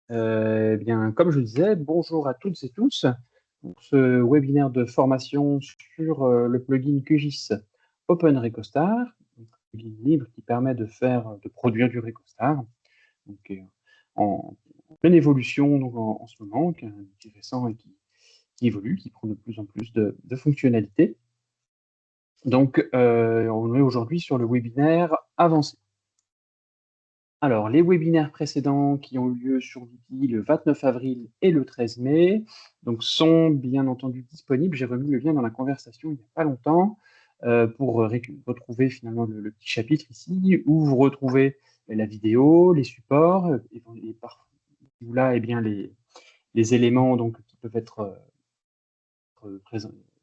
Eh bien, comme je le disais, bonjour à toutes et tous pour ce webinaire de formation sur le plugin QGIS OpenRecostar, un plugin libre qui permet de produire du Recostar, donc, en pleine évolution donc, en ce moment, qui est un outil récent et qui évolue, qui prend de plus en plus de fonctionnalités. Donc, on est aujourd'hui sur le webinaire avancé. Alors, les webinaires précédents qui ont eu lieu sur l'outil le 29 avril et le 13 mai donc, sont bien entendu disponibles. J'ai remis le lien dans la conversation il n'y a pas longtemps pour retrouver finalement le petit chapitre ici où vous retrouvez la vidéo, les supports et par là eh bien, les éléments donc, qui peuvent être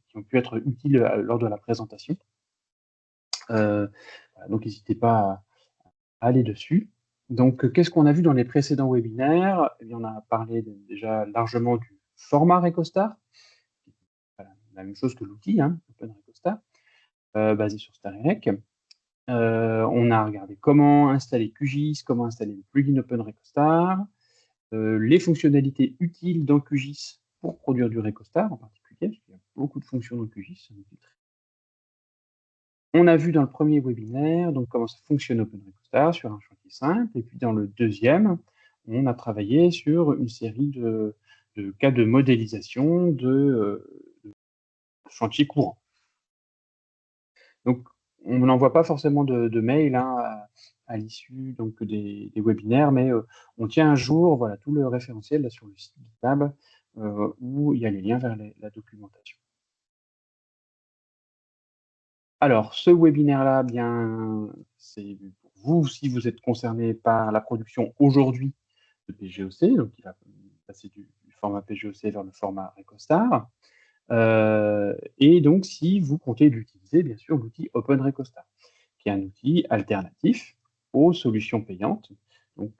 qui ont pu être utiles lors de la présentation. Donc, n'hésitez pas à aller dessus. Donc, qu'est-ce qu'on a vu dans les précédents webinaires? Eh bien, on a parlé déjà largement du format Recostar, la même chose que l'outil, hein, OpenRecostar, basé sur StarErec. On a regardé comment installer QGIS, comment installer le plugin OpenRecostar, les fonctionnalités utiles dans QGIS pour produire du Recostar en particulier, parce qu'il y a beaucoup de fonctions dans QGIS. On a vu dans le premier webinaire donc, comment ça fonctionne OpenRecostar sur un chantier simple, et puis dans le deuxième, on a travaillé sur une série de cas de modélisation de chantiers courants. Donc, on n'envoie pas forcément de mail hein, à l'issue des webinaires, mais on tient à jour voilà, tout le référentiel là, sur le site GitLab où il y a les liens vers la documentation. Alors, ce webinaire-là, bien, c'est pour vous, si vous êtes concerné par la production aujourd'hui de PGOC, donc il va passer du format PGOC vers le format Recostar, et donc si vous comptez l'utiliser, bien sûr, l'outil OpenRecostar, qui est un outil alternatif aux solutions payantes, donc,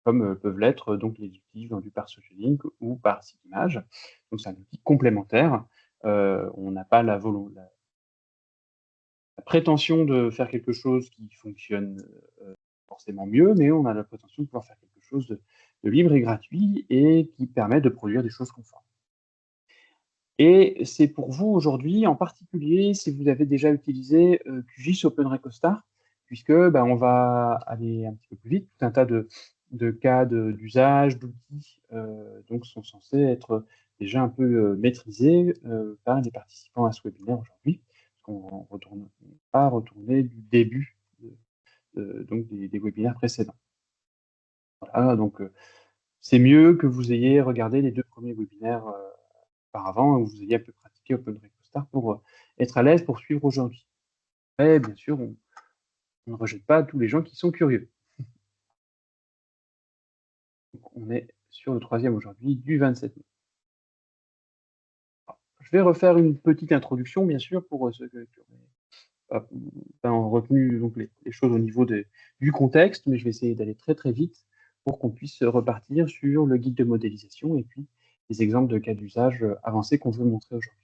comme peuvent l'être donc les outils vendus par SocialLink ou par Sigimage. Donc c'est un outil complémentaire. On n'a pas la prétention de faire quelque chose qui fonctionne forcément mieux, mais on a la prétention de pouvoir faire quelque chose de libre et gratuit et qui permet de produire des choses conformes. Et c'est pour vous aujourd'hui, en particulier, si vous avez déjà utilisé QGIS OpenRecostar, puisque on va aller un petit peu plus vite. Tout un tas de cas d'usage, d'outils, donc sont censés être déjà un peu maîtrisés par les participants à ce webinaire aujourd'hui, parce qu'on ne va pas retourner du début donc des webinaires précédents. Voilà, donc c'est mieux que vous ayez regardé les 2 premiers webinaires auparavant, où vous ayez un peu pratiqué OpenRecostar pour être à l'aise pour suivre aujourd'hui. Mais bien sûr, on ne rejette pas tous les gens qui sont curieux. Donc, on est sur le 3e aujourd'hui du 27 mai. Alors, je vais refaire une petite introduction, bien sûr, pour ceux qui ont retenu donc, les choses au niveau du contexte, mais je vais essayer d'aller très très vite pour qu'on puisse repartir sur le guide de modélisation et puis les exemples de cas d'usage avancés qu'on veut montrer aujourd'hui.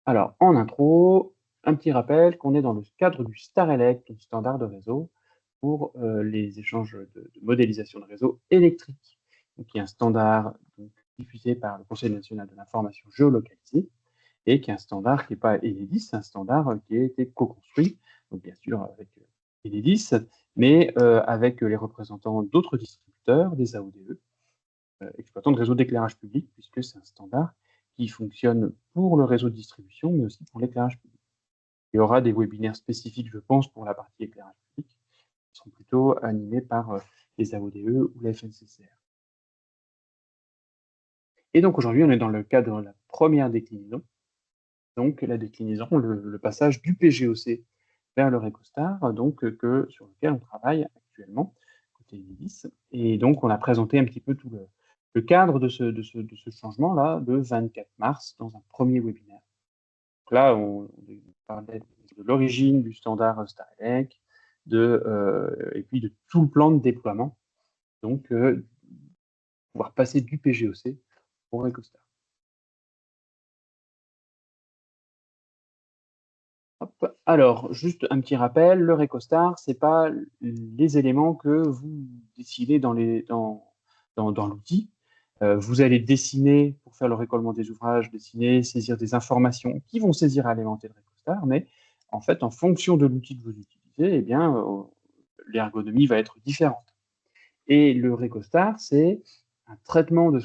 Alors, en intro, un petit rappel qu'on est dans le cadre du StarElec, le standard de réseau, pour les échanges de modélisation de réseau électrique, donc, qui est un standard donc, diffusé par le Conseil national de l'information géolocalisée, et qui est un standard qui n'est pas Enedis, c'est un standard qui a été co-construit, donc bien sûr avec Enedis, mais avec les représentants d'autres distributeurs, des AODE, exploitants de réseaux d'éclairage public, puisque c'est un standard qui fonctionne pour le réseau de distribution, mais aussi pour l'éclairage public. Il y aura des webinaires spécifiques, je pense, pour la partie éclairage public, qui seront plutôt animés par les AODE ou la FNCCR. Et donc aujourd'hui, on est dans le cadre de la première déclinaison, donc la déclinaison, le passage du PGOC vers le Recostar, donc sur lequel on travaille actuellement, côté Enedis. Et donc on a présenté un petit peu tout le cadre de ce changement-là le 24 mars dans un premier webinaire. Donc là, on parlait de l'origine du standard StarElec, et puis de tout le plan de déploiement, donc pouvoir passer du PGOC au Recostar. Hop. Alors, juste un petit rappel, le Recostar, c'est pas les éléments que vous dessinez dans l'outil. Vous allez dessiner, pour faire le récollement des ouvrages, dessiner, saisir des informations qui vont saisir et alimenter le Recostar, mais en fait, en fonction de l'outil que vous utilisez, eh bien, l'ergonomie va être différente. Et le Recostar, c'est un traitement de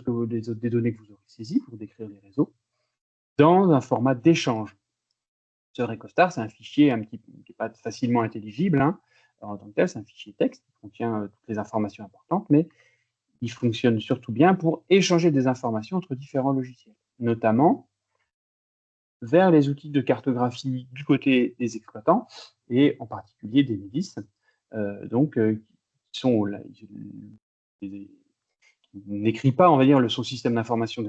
des données que vous aurez saisies pour décrire les réseaux dans un format d'échange. Ce Recostar, c'est un fichier qui n'est pas facilement intelligible, hein, en tant que tel, c'est un fichier texte qui contient toutes les informations importantes, mais il fonctionne surtout bien pour échanger des informations entre différents logiciels, notamment vers les outils de cartographie du côté des exploitants et en particulier d'Enedis, qui sont là, qui n'écrit pas, on va dire, son système d'information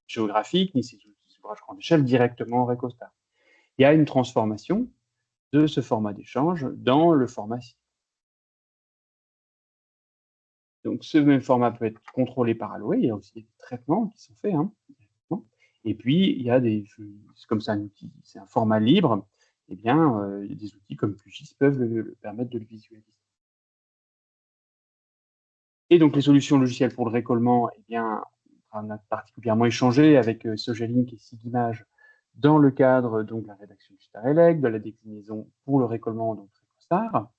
géographique ni ses ouvrages grande échelle directement en Recostar. Il y a une transformation de ce format d'échange dans le format site. Donc ce même format peut être contrôlé par Aloe, il y a aussi des traitements qui sont faits, hein, et puis il y a c'est comme c'est un outil, c'est un format libre, eh bien, des outils comme QGIS peuvent le permettre de le visualiser. Et donc les solutions logicielles pour le récollement, eh bien, on a particulièrement échangé avec Sojalink et Sigimage dans le cadre donc de la rédaction du Starelec, de la déclinaison pour le récollement, donc Recostar.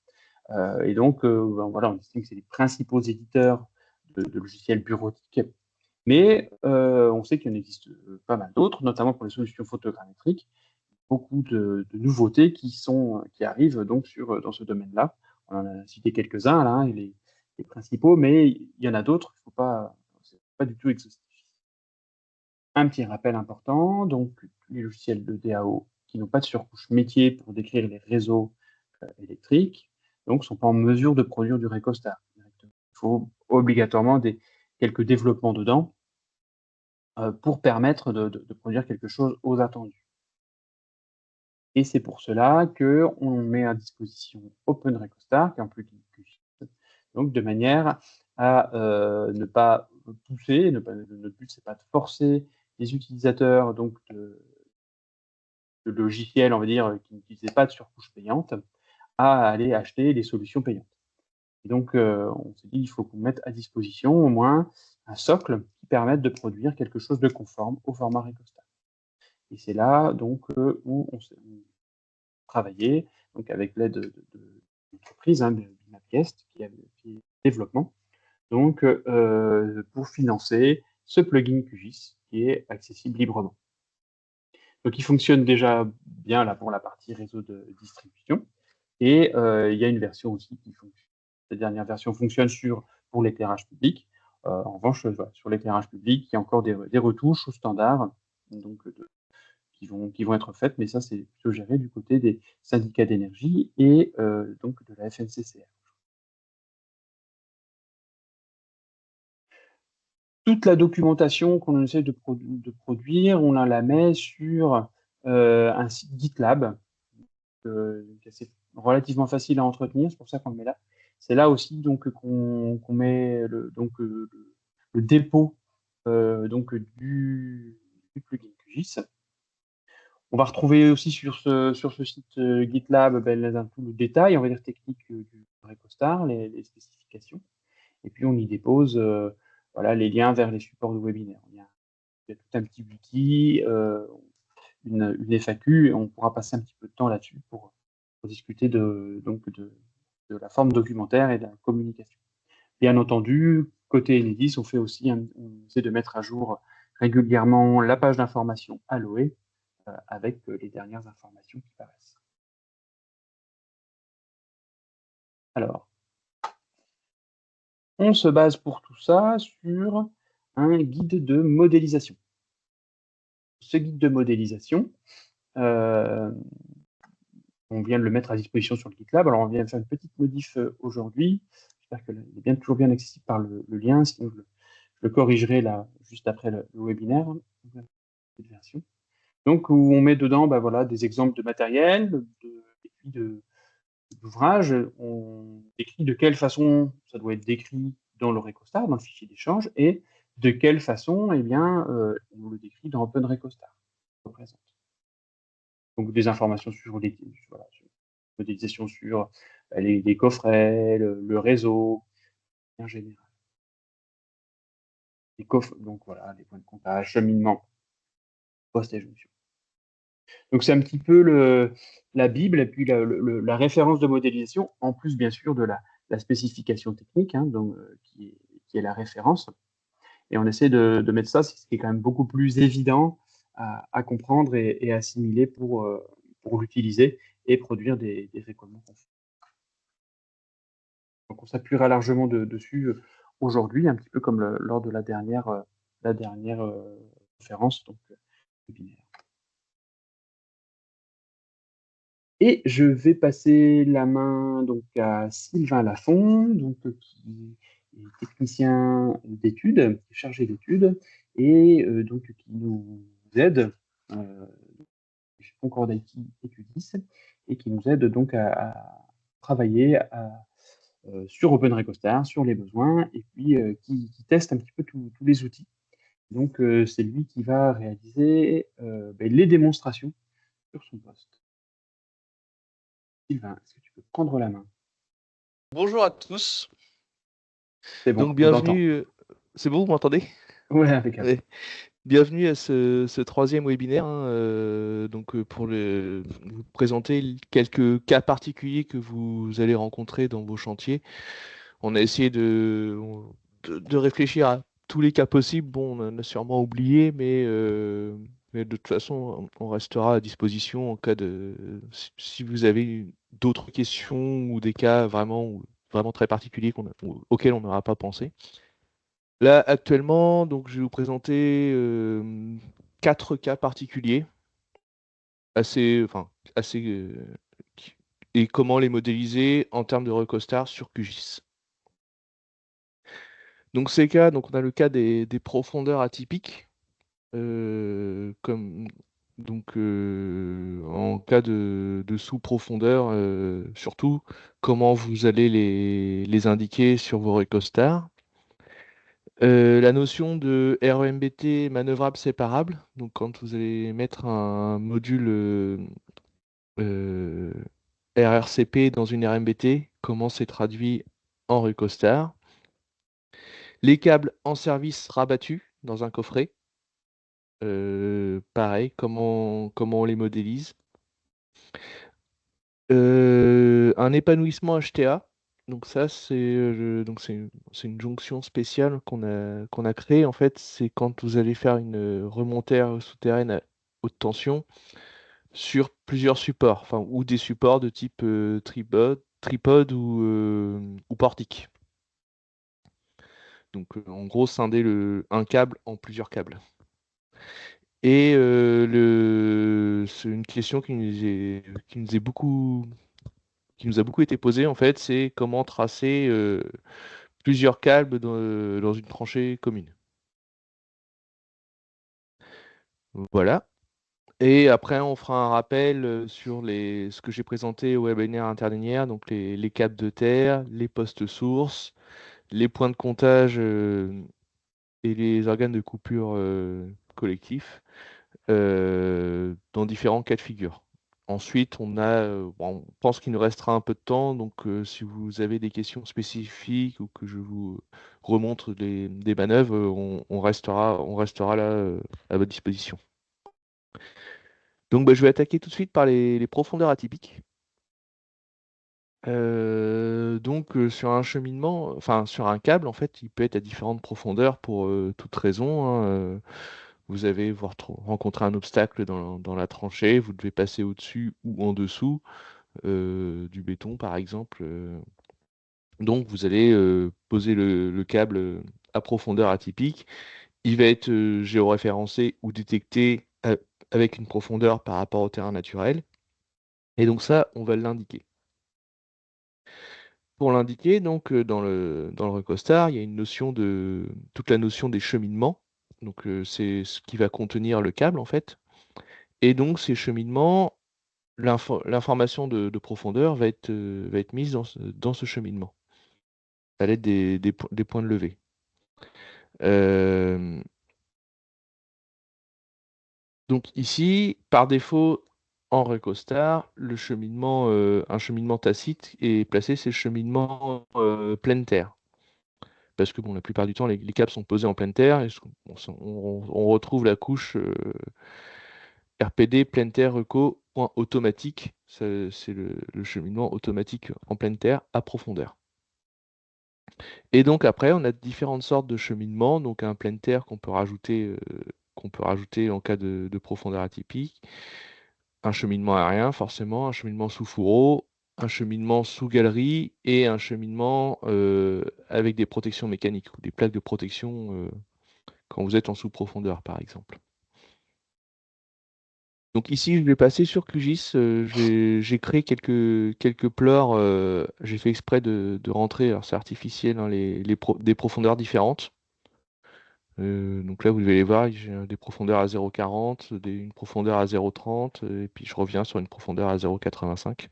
Et donc, ben voilà, on estime que c'est les principaux éditeurs de logiciels bureautiques, mais on sait qu'il en existe pas mal d'autres, notamment pour les solutions photogrammétriques. Beaucoup de nouveautés qui arrivent donc dans ce domaine-là. On en a cité quelques-uns là, hein, les principaux, mais il y en a d'autres. Il faut pas, c'est pas du tout exhaustif. Un petit rappel important, donc les logiciels de DAO qui n'ont pas de surcouche métier pour décrire les réseaux électriques, donc sont pas en mesure de produire du Recostar directement. Il faut obligatoirement quelques développements dedans pour permettre de produire quelque chose aux attendus. Et c'est pour cela qu'on met à disposition OpenRecostar, qui est un plugin QGIS, donc de manière à ne pas pousser, notre but c'est pas de forcer les utilisateurs donc de logiciels, on va dire, qui n'utilisaient pas de surcouche payante, à aller acheter des solutions payantes. Et donc, on s'est dit, il faut qu'on mette à disposition au moins un socle qui permette de produire quelque chose de conforme au format Recostar. Et c'est là donc où on s'est travaillé donc avec l'aide de l'entreprise, hein, de Mapguest, qui a fait le développement, donc pour financer ce plugin QGIS qui est accessible librement. Donc il fonctionne déjà bien là pour la partie réseau de distribution. Et il y a une version aussi qui fonctionne. Cette dernière version fonctionne pour l'éclairage public. En revanche, voilà, sur l'éclairage public, il y a encore des retouches au standard donc, qui vont être faites, mais ça, c'est plutôt géré du côté des syndicats d'énergie et donc de la FNCCR. Toute la documentation qu'on essaie de produire, on la met sur un site GitLab, qui est relativement facile à entretenir, c'est pour ça qu'on le met là. C'est là aussi donc qu'on met le dépôt donc du plugin QGIS. On va retrouver aussi sur ce site GitLab tout le détail, on va dire technique du Recostar, les spécifications. Et puis on y dépose voilà, les liens vers les supports de webinaire. Il y a tout un petit wiki, une FAQ, et on pourra passer un petit peu de temps là-dessus pour discuter de la forme documentaire et de la communication. Bien entendu, côté Enedis, on essaie de mettre à jour régulièrement la page d'information Aloe avec les dernières informations qui paraissent. Alors, on se base pour tout ça sur un guide de modélisation. Ce guide de modélisation, on vient de le mettre à disposition sur le GitLab. Alors, on vient de faire une petite modif aujourd'hui. J'espère qu'il est toujours bien accessible par le lien, sinon je le corrigerai là, juste après le webinaire, cette version. Donc, où on met dedans voilà, des exemples de matériel, d'ouvrages. On décrit de quelle façon ça doit être décrit dans le Recostar, dans le fichier d'échange, et de quelle façon eh bien, on le décrit dans OpenRecostar. Donc des informations sur les voilà, sur modélisation sur, les coffrets, le réseau, en général. Les coffres donc voilà, les points de comptage, cheminement, poste et jonction. Donc c'est un petit peu la bible et puis la référence de modélisation, en plus bien sûr de la spécification technique, hein, donc qui est la référence. Et on essaie de mettre ça, ce qui est quand même beaucoup plus évident à comprendre et assimiler pour l'utiliser et produire des récollements conformes. Donc on s'appuiera largement dessus aujourd'hui, un petit peu comme lors de la dernière conférence, donc webinaire. Et je vais passer la main donc à Sylvain Lafont, donc qui est technicien d'études, chargé d'études, et donc qui nous aide, chez Concorde IT Étudis, et qui nous aide donc à travailler sur OpenRecostar, sur les besoins, et puis qui teste un petit peu tous les outils. Donc c'est lui qui va réaliser les démonstrations sur son poste. Sylvain, est-ce que tu peux prendre la main? Bonjour à tous. C'est bon, Donc on t'entend. bienvenue. C'est bon, vous m'entendez? Ouais, impeccable. Ouais. Bienvenue à ce troisième webinaire, hein, pour vous présenter quelques cas particuliers que vous allez rencontrer dans vos chantiers. On a essayé de réfléchir à tous les cas possibles. Bon, on en a sûrement oublié, mais de toute façon, on restera à disposition en cas si vous avez d'autres questions ou des cas vraiment très particuliers auxquels on n'aura pas pensé. Là, actuellement, donc, je vais vous présenter 4 cas particuliers, enfin, et comment les modéliser en termes de recostar sur QGIS. Donc, ces cas, donc, on a le cas des profondeurs atypiques, en cas de sous-profondeur, surtout, comment vous allez les indiquer sur vos recostars. La notion de REMBT manœuvrable séparable, donc quand vous allez mettre un module euh, RRCP dans une RMBT, comment c'est traduit en Recostar. Les câbles en service rabattus dans un coffret, pareil, comment on les modélise. Un épanouissement HTA. Donc ça, c'est une jonction spéciale qu'on a créée. En fait, c'est quand vous allez faire une remontée souterraine à haute tension sur plusieurs supports, enfin, ou des supports de type tripode ou portique. Donc en gros, scinder un câble en plusieurs câbles. Et c'est une question qui nous a beaucoup été posée en fait, c'est comment tracer plusieurs câbles dans une tranchée commune. Voilà. Et après, on fera un rappel sur ce que j'ai présenté au webinaire interdénière, donc les câbles de terre, les postes sources, les points de comptage et les organes de coupure collectifs dans différents cas de figure. Ensuite, on pense qu'il nous restera un peu de temps, donc si vous avez des questions spécifiques ou que je vous remontre des manœuvres, on restera là à votre disposition. Donc je vais attaquer tout de suite par les profondeurs atypiques. Sur un cheminement, enfin sur un câble, en fait, il peut être à différentes profondeurs pour toute raison, hein. Vous avez rencontré un obstacle dans la tranchée, vous devez passer au-dessus ou en dessous du béton, par exemple. Donc vous allez poser le câble à profondeur atypique. Il va être géoréférencé ou détecté avec une profondeur par rapport au terrain naturel. Et donc ça, on va l'indiquer. Pour l'indiquer, donc dans le Recostar, il y a toute la notion des cheminements. Donc c'est ce qui va contenir le câble en fait. Et donc ces cheminements, l'information de profondeur va être mise dans ce cheminement à l'aide des points de levée. Donc ici, par défaut, en Recostar, un cheminement tacite est placé, c'est le cheminement pleine terre. Parce que bon, la plupart du temps, les câbles sont posés en pleine terre et on retrouve la couche RPD pleine terre reco point automatique. C'est le cheminement automatique en pleine terre à profondeur. Et donc après, on a différentes sortes de cheminements. Donc un pleine terre qu'on peut rajouter en cas de profondeur atypique. Un cheminement aérien, forcément, un cheminement sous fourreau, un cheminement sous galerie et un cheminement avec des protections mécaniques ou des plaques de protection quand vous êtes en sous-profondeur, par exemple. Donc ici, je vais passer sur QGIS. J'ai créé quelques pleurs. J'ai fait exprès de rentrer, alors c'est artificiel, hein, des profondeurs différentes. Donc là, vous devez les voir, j'ai des profondeurs à 0,40, une profondeur à 0,30, et puis je reviens sur une profondeur à 0,85.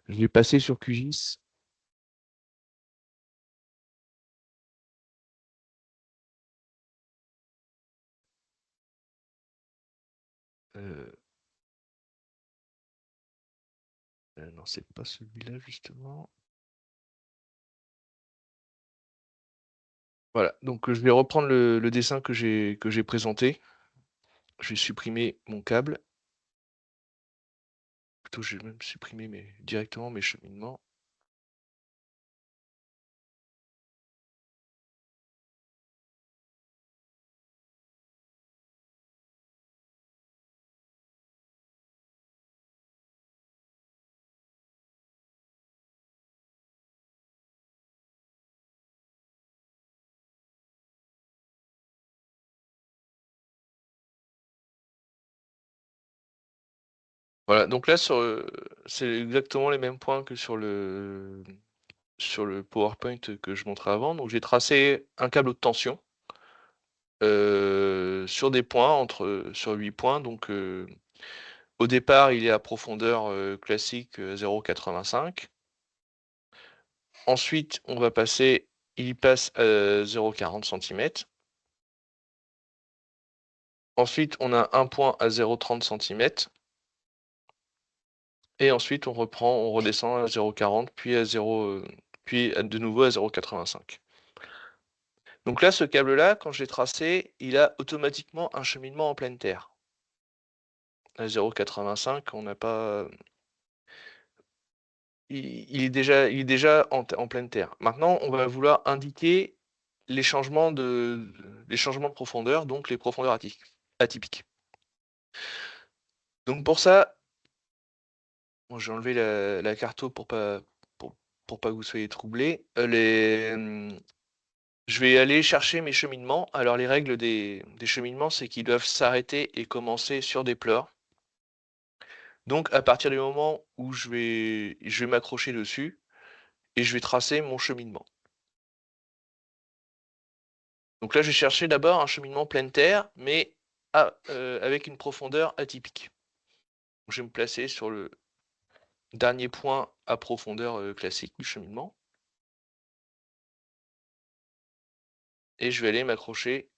Je vais passer sur QGIS. Euh, non, c'est pas celui-là, justement. Voilà, donc je vais reprendre le dessin que j'ai présenté. Je vais supprimer mon câble. Plutôt, je vais même supprimer directement mes cheminements. Voilà, donc là, c'est exactement les mêmes points que sur le PowerPoint que je montrais avant. Donc j'ai tracé un câble haute tension sur des points, sur 8 points. Donc au départ, il est à profondeur classique 0,85. Ensuite, il passe à 0,40 cm. Ensuite, on a un point à 0,30 cm. Et ensuite, on redescend à 0,40, puis de nouveau à 0,85. Donc là, ce câble-là, quand je l'ai tracé, il a automatiquement un cheminement en pleine terre. À 0,85, on n'a pas. Il est déjà en pleine terre. Maintenant, on va vouloir indiquer les changements de profondeur, donc les profondeurs atypiques. Donc pour ça, bon, j'ai enlevé la carto pour pas que vous soyez troublés. Je vais aller chercher mes cheminements. Alors les règles des cheminements, c'est qu'ils doivent s'arrêter et commencer sur des pleurs. Donc à partir du moment où je vais m'accrocher dessus et je vais tracer mon cheminement. Donc là, je vais chercher d'abord un cheminement pleine terre, mais avec une profondeur atypique. Je vais me placer sur le dernier point à profondeur classique du cheminement. Et je vais aller m'accrocher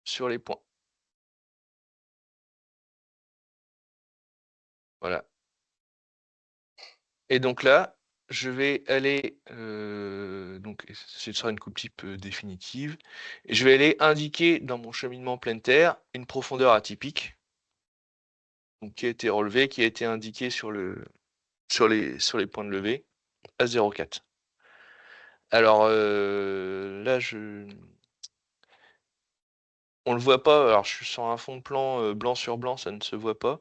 sur les points. Voilà. Et donc là, je vais aller, donc ce sera une coupe type définitive, et je vais aller indiquer dans mon cheminement pleine terre une profondeur atypique, donc qui a été relevée, qui a été indiquée sur les points de levée à 0,4. Alors là, on le voit pas, alors je suis sur un fond de plan blanc sur blanc, ça ne se voit pas.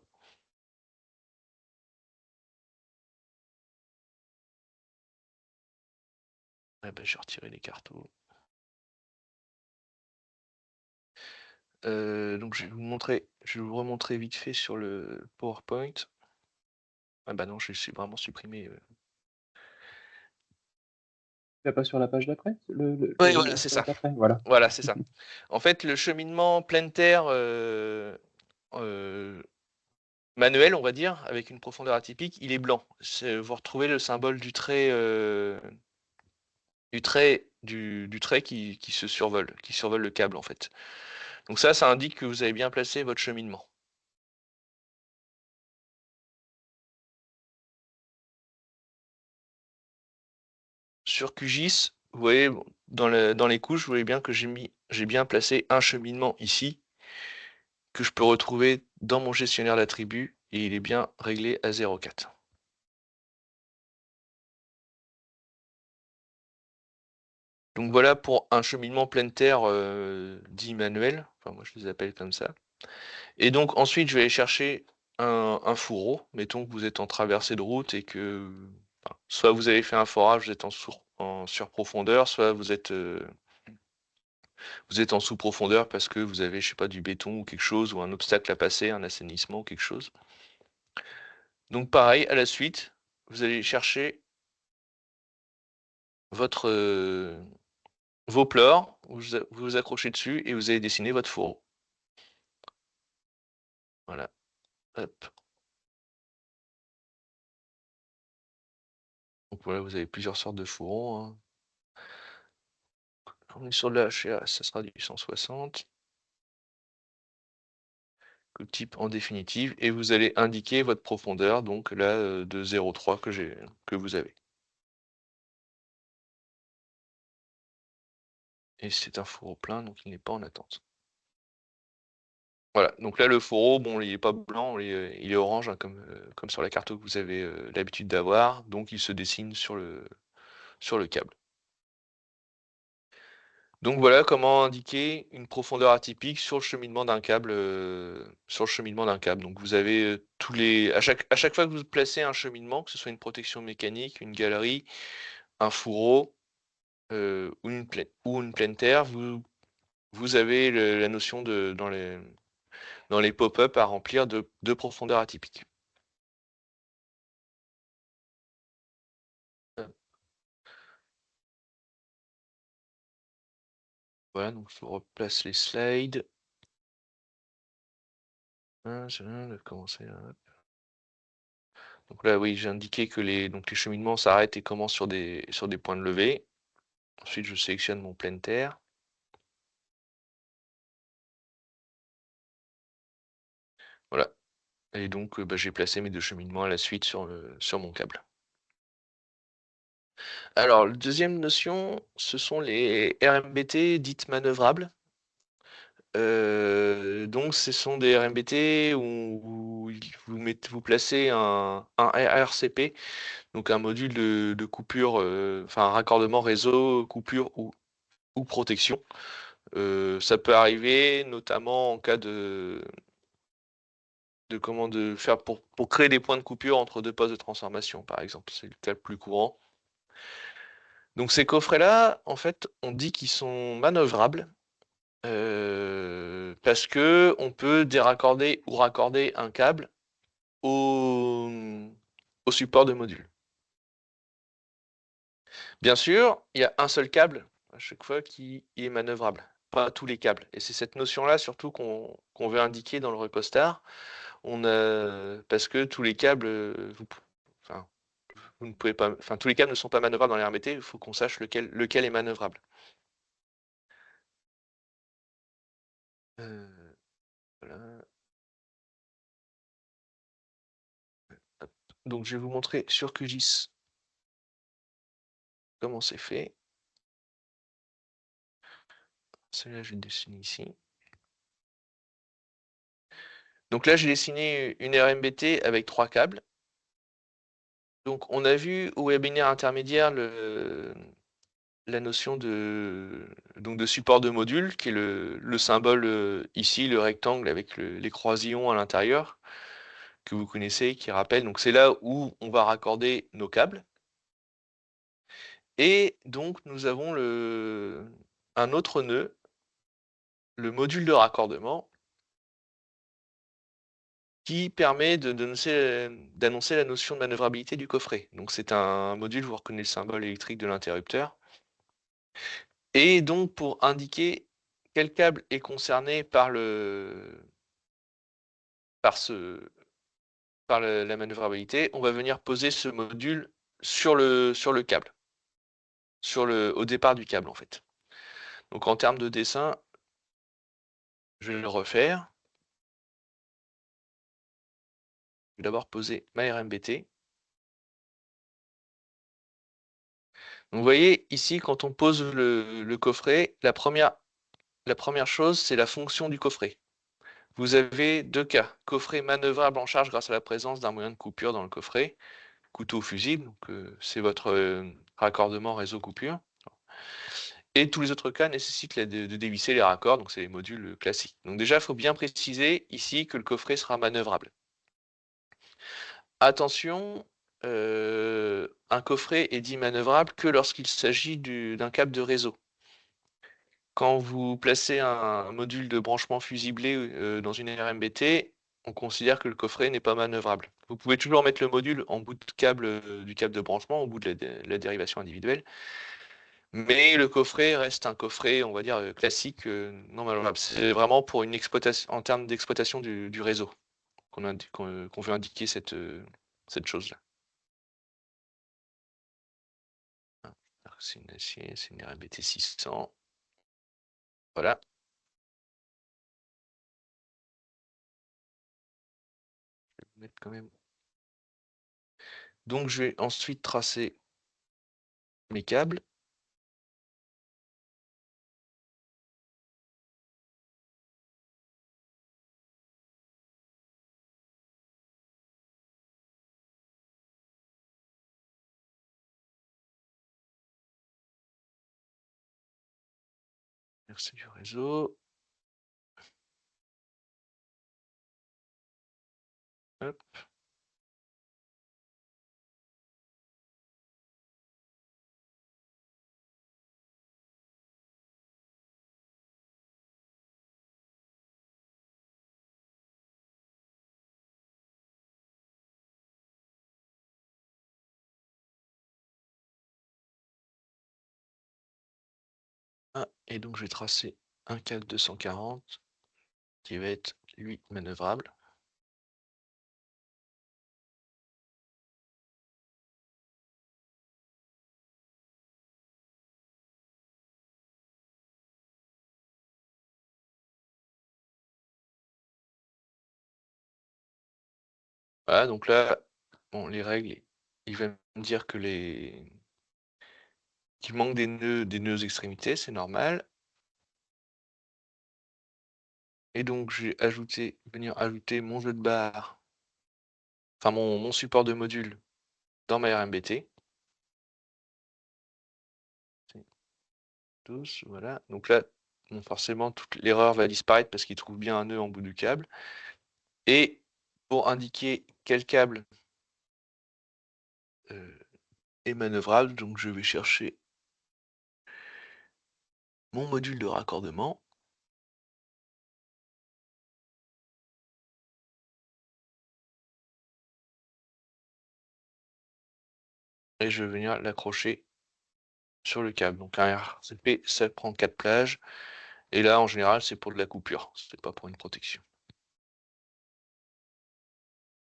Ah ben, j'ai retiré les cartons. Donc je vais vous remontrer vite fait sur le PowerPoint. Ah bah non, je suis vraiment supprimé. Tu vas pas sur la page d'après? Oui, voilà, c'est ça. D'après, voilà. Voilà, c'est ça. En fait, le cheminement pleine terre manuel, on va dire, avec une profondeur atypique, il est blanc. Vous retrouvez le symbole du trait qui se survole, qui survole le câble en fait. Donc ça indique que vous avez bien placé votre cheminement. Sur QGIS, vous voyez, dans les couches, vous voyez bien que j'ai bien placé un cheminement ici, que je peux retrouver dans mon gestionnaire d'attributs, et il est bien réglé à 0,4. Donc voilà pour un cheminement pleine terre dit manuel, enfin moi je les appelle comme ça. Et donc ensuite je vais aller chercher un fourreau, mettons que vous êtes en traversée de route et que soit vous avez fait un forage, vous êtes en surprofondeur, soit vous êtes en sous-profondeur parce que vous avez, je sais pas, du béton ou quelque chose, ou un obstacle à passer, un assainissement ou quelque chose. Donc pareil, à la suite, vous allez chercher vos pleurs, vous vous accrochez dessus et vous allez dessiner votre fourreau. Voilà. Hop. Donc voilà, vous avez plusieurs sortes de fourreaux, hein. On est sur de la HA, ça sera du 160. Le type en définitive, et vous allez indiquer votre profondeur, donc là de 0,3 que vous avez. Et c'est un fourreau plein, donc il n'est pas en attente. Voilà, donc là le fourreau, bon, il n'est pas blanc, il est orange, hein, comme sur la carte que vous avez l'habitude d'avoir, donc il se dessine sur le câble. Donc voilà comment indiquer une profondeur atypique sur le cheminement d'un câble. Donc vous avez à chaque fois que vous placez un cheminement, que ce soit une protection mécanique, une galerie, un fourreau ou une pleine terre, vous avez la notion dans les pop-up à remplir de profondeur atypique. Voilà, donc je replace les slides. Je vais commencer là. Donc là, oui, j'ai indiqué que les cheminements s'arrêtent et commencent sur des points de levée. Ensuite, je sélectionne mon pleine terre. Voilà. Et donc, j'ai placé mes deux cheminements à la suite sur mon câble. Alors, la deuxième notion, ce sont les RMBT dites manœuvrables. Donc, ce sont des RMBT où vous placez un RCP, donc un module de coupure, enfin un raccordement réseau, coupure ou protection. Ça peut arriver notamment en cas de faire pour créer des points de coupure entre deux postes de transformation, par exemple. C'est le cas le plus courant. Donc ces coffrets-là, en fait, on dit qu'ils sont manœuvrables parce que on peut déraccorder ou raccorder un câble au support de module. Bien sûr, il y a un seul câble à chaque fois qui est manœuvrable, pas tous les câbles. Et c'est cette notion-là surtout qu'on veut indiquer dans le recostar. Parce que tous les câbles, vous ne pouvez pas, tous les câbles ne sont pas manœuvrables dans les RMBT, il faut qu'on sache lequel est manœuvrable. Voilà. Donc je vais vous montrer sur QGIS comment c'est fait. Celui-là, je vais le dessiner ici. Donc là, j'ai dessiné une RMBT avec 3 câbles. Donc on a vu au webinaire intermédiaire la notion de support de module, qui est le symbole ici, le rectangle avec les croisillons à l'intérieur, que vous connaissez, qui rappelle. Donc c'est là où on va raccorder nos câbles. Et donc nous avons un autre nœud, le module de raccordement, qui permet d'annoncer la notion de manœuvrabilité du coffret. Donc c'est un module, vous reconnaissez le symbole électrique de l'interrupteur. Et donc pour indiquer quel câble est concerné par la manœuvrabilité, on va venir poser ce module sur le câble, au départ du câble en fait. Donc en termes de dessin, Je vais le refaire. Je vais d'abord poser ma RMBT. Donc vous voyez ici, quand on pose le coffret, la première chose, c'est la fonction du coffret. Vous avez deux cas. Coffret manœuvrable en charge grâce à la présence d'un moyen de coupure dans le coffret. Couteau fusible, donc c'est votre raccordement réseau coupure. Et tous les autres cas nécessitent de dévisser les raccords, donc c'est les modules classiques. Donc déjà, il faut bien préciser ici que le coffret sera manœuvrable. Attention, un coffret est dit manœuvrable que lorsqu'il s'agit d'un câble de réseau. Quand vous placez un module de branchement fusiblé dans une RMBT, on considère que le coffret n'est pas manœuvrable. Vous pouvez toujours mettre le module en bout de câble du câble de branchement, au bout de la dérivation individuelle, mais le coffret reste un coffret, on va dire, classique, non manœuvrable. C'est vraiment pour une exploitation, en termes d'exploitation du réseau, qu'on veut indiquer cette chose-là. C'est une RMBT 600. Voilà. Je vais mettre quand même. Donc je vais ensuite tracer mes câbles. Merci du réseau. Hop. Ah, et donc je vais tracer un câble 240 qui va être, lui, manœuvrable. Voilà, donc là, bon, les règles, il va me dire que qu'il manque des nœuds extrémités, c'est normal. Et donc je vais venir ajouter mon jeu de barre, enfin mon support de module dans ma RMBT. Tous, voilà. Donc là, bon, forcément, toute l'erreur va disparaître parce qu'il trouve bien un nœud en bout du câble. Et pour indiquer quel câble est manœuvrable, donc je vais chercher mon module de raccordement. Et je vais venir l'accrocher sur le câble. Donc un RCP, ça prend 4 plages. Et là, en général, c'est pour de la coupure, c'est pas pour une protection.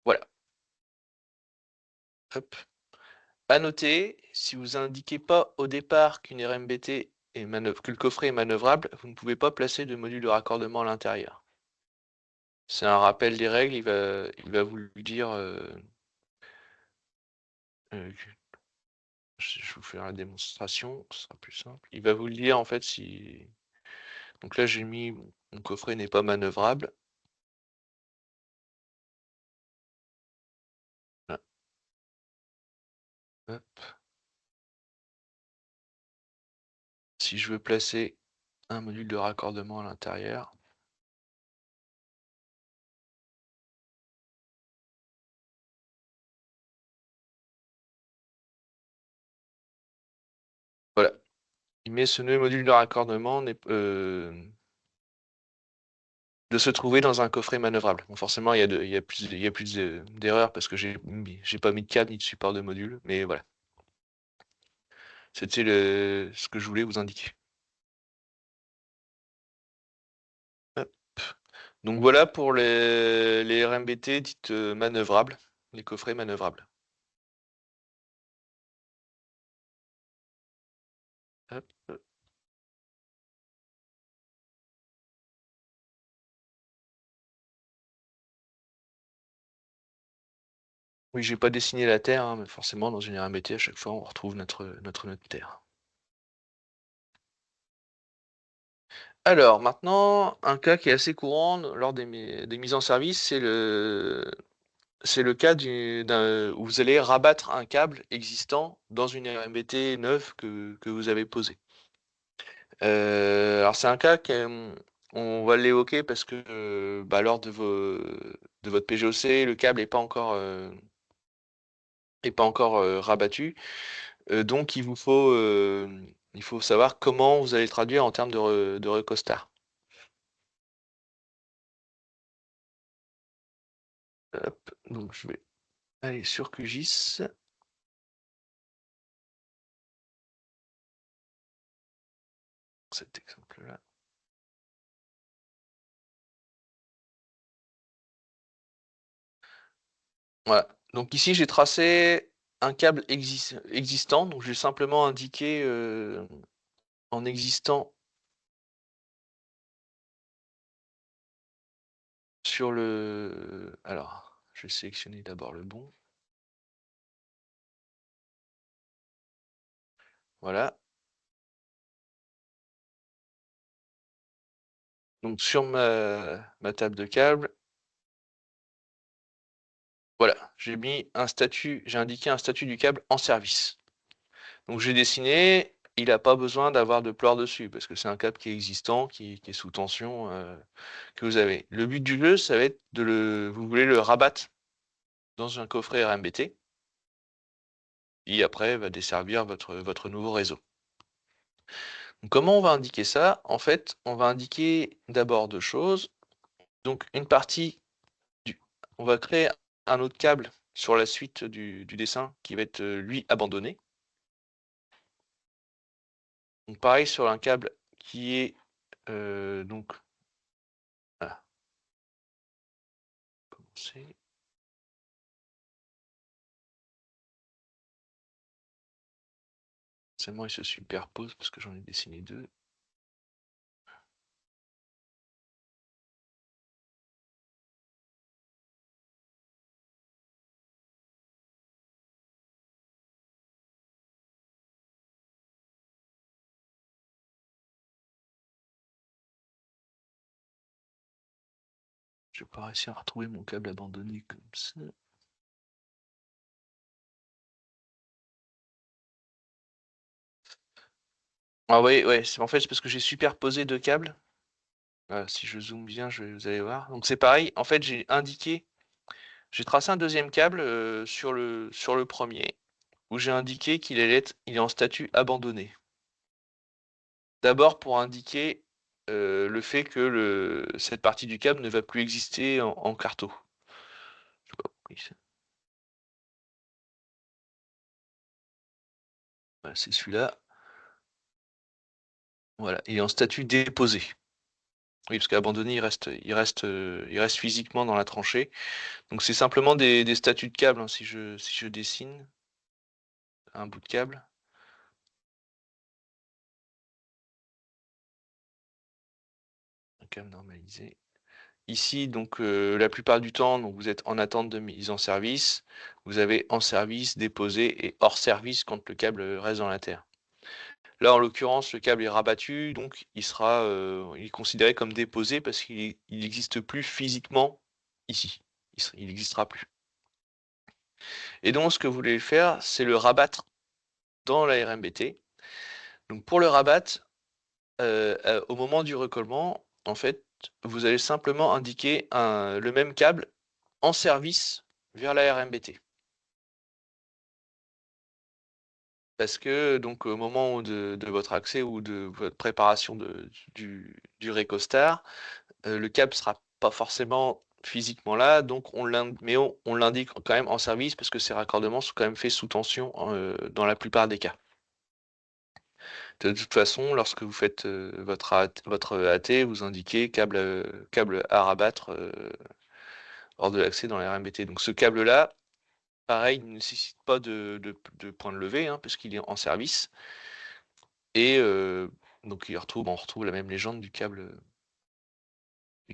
Voilà. Hop. À noter, si vous indiquez pas au départ qu'une RMBT que le coffret est manœuvrable, vous ne pouvez pas placer de module de raccordement à l'intérieur. C'est un rappel des règles, il va vous le dire. Je vous fais la démonstration, ce sera plus simple. Il va vous le dire en fait si. Donc là, j'ai mis mon coffret n'est pas manœuvrable. Là. Hop. Si je veux placer un module de raccordement à l'intérieur. Voilà. Il met ce nœud module de raccordement de se trouver dans un coffret manœuvrable. Bon, forcément, il y a plus d'erreurs parce que j'ai pas mis de câble ni de support de module, mais voilà. C'était ce que je voulais vous indiquer. Hop. Donc voilà pour les RMBT dites manœuvrables, les coffrets manœuvrables. Hop. Oui, j'ai pas dessiné la Terre, hein, mais forcément, dans une RMBT, à chaque fois, on retrouve notre nœud de Terre. Alors, maintenant, un cas qui est assez courant lors des mises en service, c'est le cas où vous allez rabattre un câble existant dans une RMBT neuve que vous avez posée. Alors, c'est un cas on va l'évoquer parce que lors de votre PGOC, le câble n'est pas encore, rabattu. Donc, il faut savoir comment vous allez traduire en termes de recostar. Hop, donc je vais aller sur QGIS. Cet exemple-là. Voilà. Donc ici, j'ai tracé un câble existant. Donc j'ai simplement indiqué en existant sur le... Alors, je vais sélectionner d'abord le bon. Voilà. Donc sur ma table de câble, voilà, j'ai indiqué un statut du câble en service. Donc j'ai dessiné, il n'a pas besoin d'avoir de pleurs dessus, parce que c'est un câble qui est existant, qui est sous tension, que vous avez. Le but du jeu, ça va être vous voulez le rabattre dans un coffret RMBT, et après va desservir votre nouveau réseau. Donc, comment on va indiquer ça? En fait, on va indiquer d'abord deux choses. Donc une partie, on va créer un autre câble sur la suite du dessin qui va être lui abandonné. Donc pareil sur un câble qui est donc voilà. Commencer. Seulement il se superpose parce que j'en ai dessiné deux. Je vais pas réussir à retrouver mon câble abandonné comme ça. Ah oui, ouais, en fait c'est parce que j'ai superposé deux câbles. Si je zoome bien, vous allez voir. Donc c'est pareil, en fait j'ai tracé un deuxième câble sur le premier, où j'ai indiqué il est en statut abandonné. D'abord pour indiquer le fait que cette partie du câble ne va plus exister en carto. Je sais pas pourquoi voilà, c'est celui-là. Voilà, il est en statut déposé. Oui, parce qu'abandonné, il reste physiquement dans la tranchée. Donc c'est simplement des statuts de câble, hein, si je dessine un bout de câble. Un câble normalisé. Ici, donc la plupart du temps, donc, vous êtes en attente de mise en service. Vous avez en service, déposé et hors service quand le câble reste dans la terre. Là, en l'occurrence, le câble est rabattu, donc il est considéré comme déposé parce qu'il n'existe plus physiquement ici. Il n'existera plus. Et donc, ce que vous voulez faire, c'est le rabattre dans la RMBT. Donc, pour le rabattre, au moment du recollement, en fait, vous allez simplement indiquer le même câble en service vers la RMBT. Parce que donc au moment de votre accès ou de votre préparation du Recostar, le câble sera pas forcément physiquement là, donc on l'indique quand même en service parce que ces raccordements sont quand même faits sous tension dans la plupart des cas. De toute façon, lorsque vous faites votre AT, vous indiquez câble à rabattre hors de l'accès dans la RMBT. Donc ce câble-là, pareil, il ne nécessite pas de point de levée, hein, puisqu'il est en service. Et donc on retrouve la même légende du câble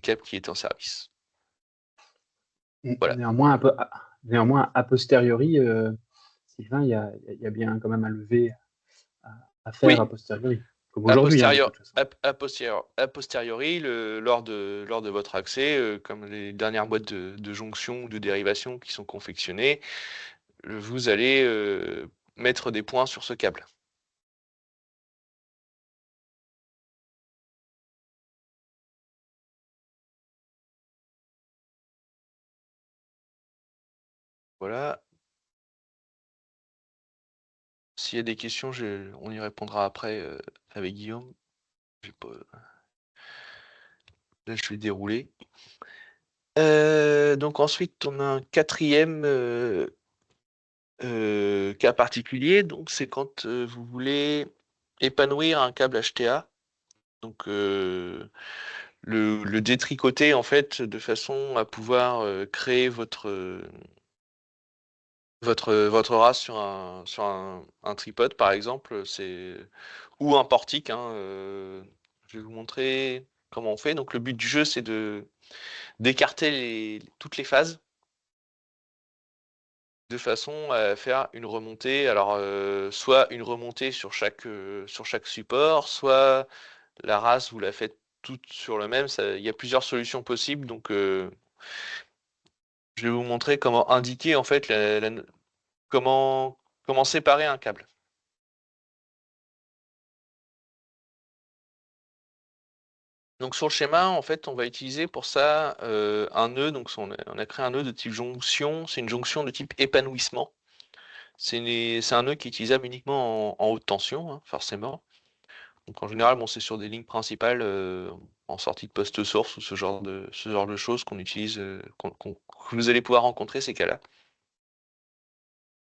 qui est en service. N Voilà. néanmoins Néanmoins, a posteriori, Sylvain, il y a bien quand même un lever à faire a Oui, posteriori, comme a aujourd'hui, de posteriori, toute façon. a posteriori, lors de votre accès, comme les dernières boîtes de jonction ou de dérivation qui sont confectionnées, vous allez mettre des points sur ce câble. Voilà. S'il y a des questions, on y répondra après avec Guillaume. Là, je vais dérouler. Donc ensuite, on a un quatrième cas particulier. Donc c'est quand vous voulez épanouir un câble HTA. Donc le détricoter en fait de façon à pouvoir créer votre race sur un tripode par exemple, ou un portique, hein, je vais vous montrer comment on fait. Donc le but du jeu c'est d'écarter toutes les phases de façon à faire une remontée. Alors soit une remontée sur chaque support, soit la race vous la faites toute sur le même. Il y a plusieurs solutions possibles. Donc je vais vous montrer comment indiquer en fait comment séparer un câble. Donc sur le schéma, en fait, on va utiliser pour ça un nœud. Donc on a créé un nœud de type jonction. C'est une jonction de type épanouissement. C'est un nœud qui est utilisable uniquement en haute tension, hein, forcément. Donc en général, bon, c'est sur des lignes principales en sortie de poste source ou ce genre de choses qu'on utilise, que vous allez pouvoir rencontrer ces cas-là.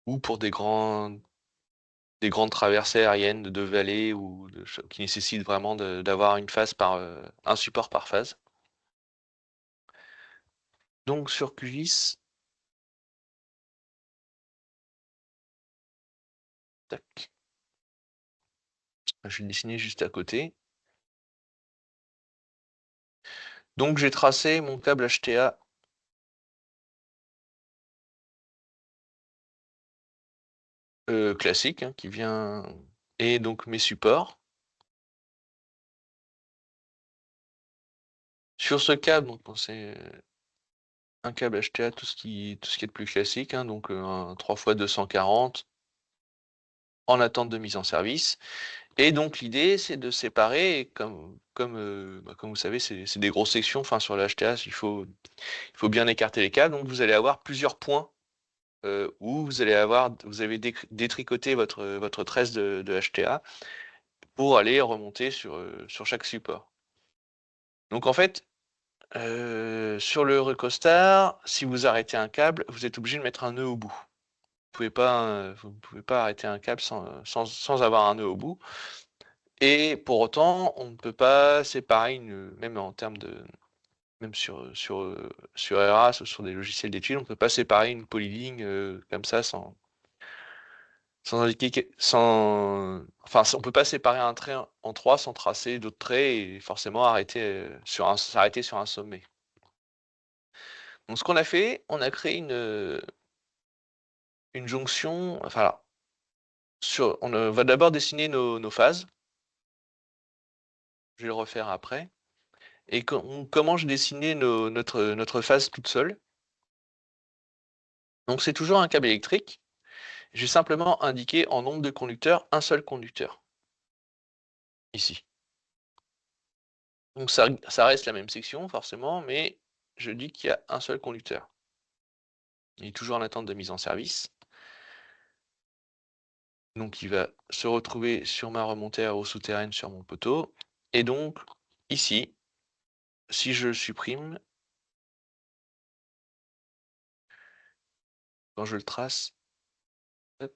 Ou pour des grandes traversées aériennes de vallées ou qui nécessitent vraiment d'avoir une phase un support par phase. Donc sur QGIS, tac, je vais le dessiner juste à côté. Donc j'ai tracé mon câble HTA classique hein, qui vient, et donc mes supports. Sur ce câble, donc c'est un câble HTA, tout ce qui est de plus classique, hein, donc un 3x240 en attente de mise en service. Et donc l'idée c'est de séparer, comme vous savez, c'est des grosses sections, enfin sur le HTA, il faut bien écarter les câbles, donc vous allez avoir plusieurs points où vous avez détricoté votre tresse de HTA pour aller remonter sur chaque support. Donc en fait, sur le Eurocostar, si vous arrêtez un câble, vous êtes obligé de mettre un nœud au bout. Vous ne pouvez pas arrêter un câble sans avoir un nœud au bout. Et pour autant, on ne peut pas séparer même en termes de, même sur Eras ou sur des logiciels d'études, on ne peut pas séparer une polyligne comme ça sans indiquer, enfin, on peut pas séparer un trait en trois sans tracer d'autres traits et forcément s'arrêter sur un sommet. Donc ce qu'on a fait, on a créé une jonction, enfin, on va d'abord dessiner nos phases. Je vais le refaire après. Et comment je dessinais notre phase toute seule. Donc c'est toujours un câble électrique. J'ai simplement indiqué en nombre de conducteurs un seul conducteur. Ici. Donc ça reste la même section forcément, mais je dis qu'il y a un seul conducteur. Il est toujours en attente de mise en service. Donc il va se retrouver sur ma remontée à eau souterraine sur mon poteau. Et donc ici, si je le supprime, quand je le trace, hop,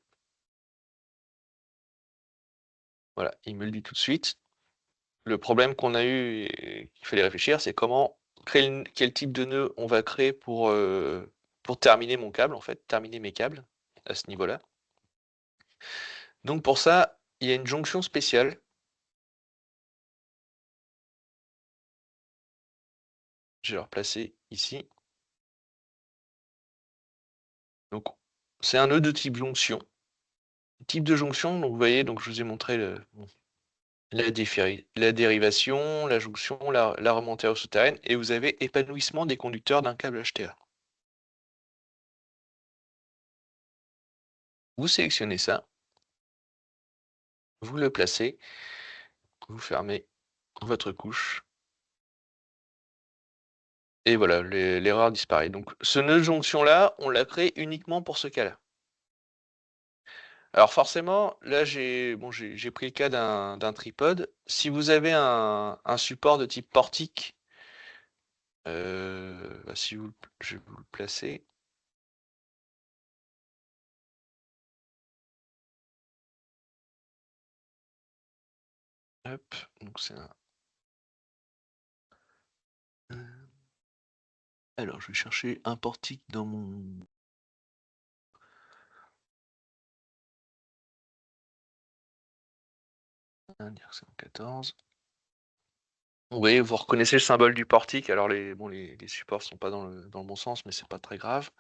voilà, il me le dit tout de suite. Le problème qu'on a eu et qu'il fallait réfléchir, c'est quel type de nœud on va créer pour terminer mon câble, en fait, terminer mes câbles à ce niveau-là. Donc pour ça, il y a une jonction spéciale. Je vais la replacer ici. Donc, c'est un nœud de type jonction. Type de jonction, donc vous voyez, donc je vous ai montré la dérivation, la jonction, la remontée souterraine, et vous avez épanouissement des conducteurs d'un câble HTA. Vous sélectionnez ça, vous le placez, vous fermez votre couche, et voilà, l'erreur disparaît. Donc ce nœud de jonction-là, on l'a créé uniquement pour ce cas-là. Alors forcément, là j'ai pris le cas d'un tripode. Si vous avez un support de type portique, si vous, je vais vous le placer. Hop, donc c'est un. Alors je vais chercher un portique dans mon. Direction 14. Oui, vous reconnaissez le symbole du portique. Alors les supports sont pas dans le bon sens, mais c'est pas très grave.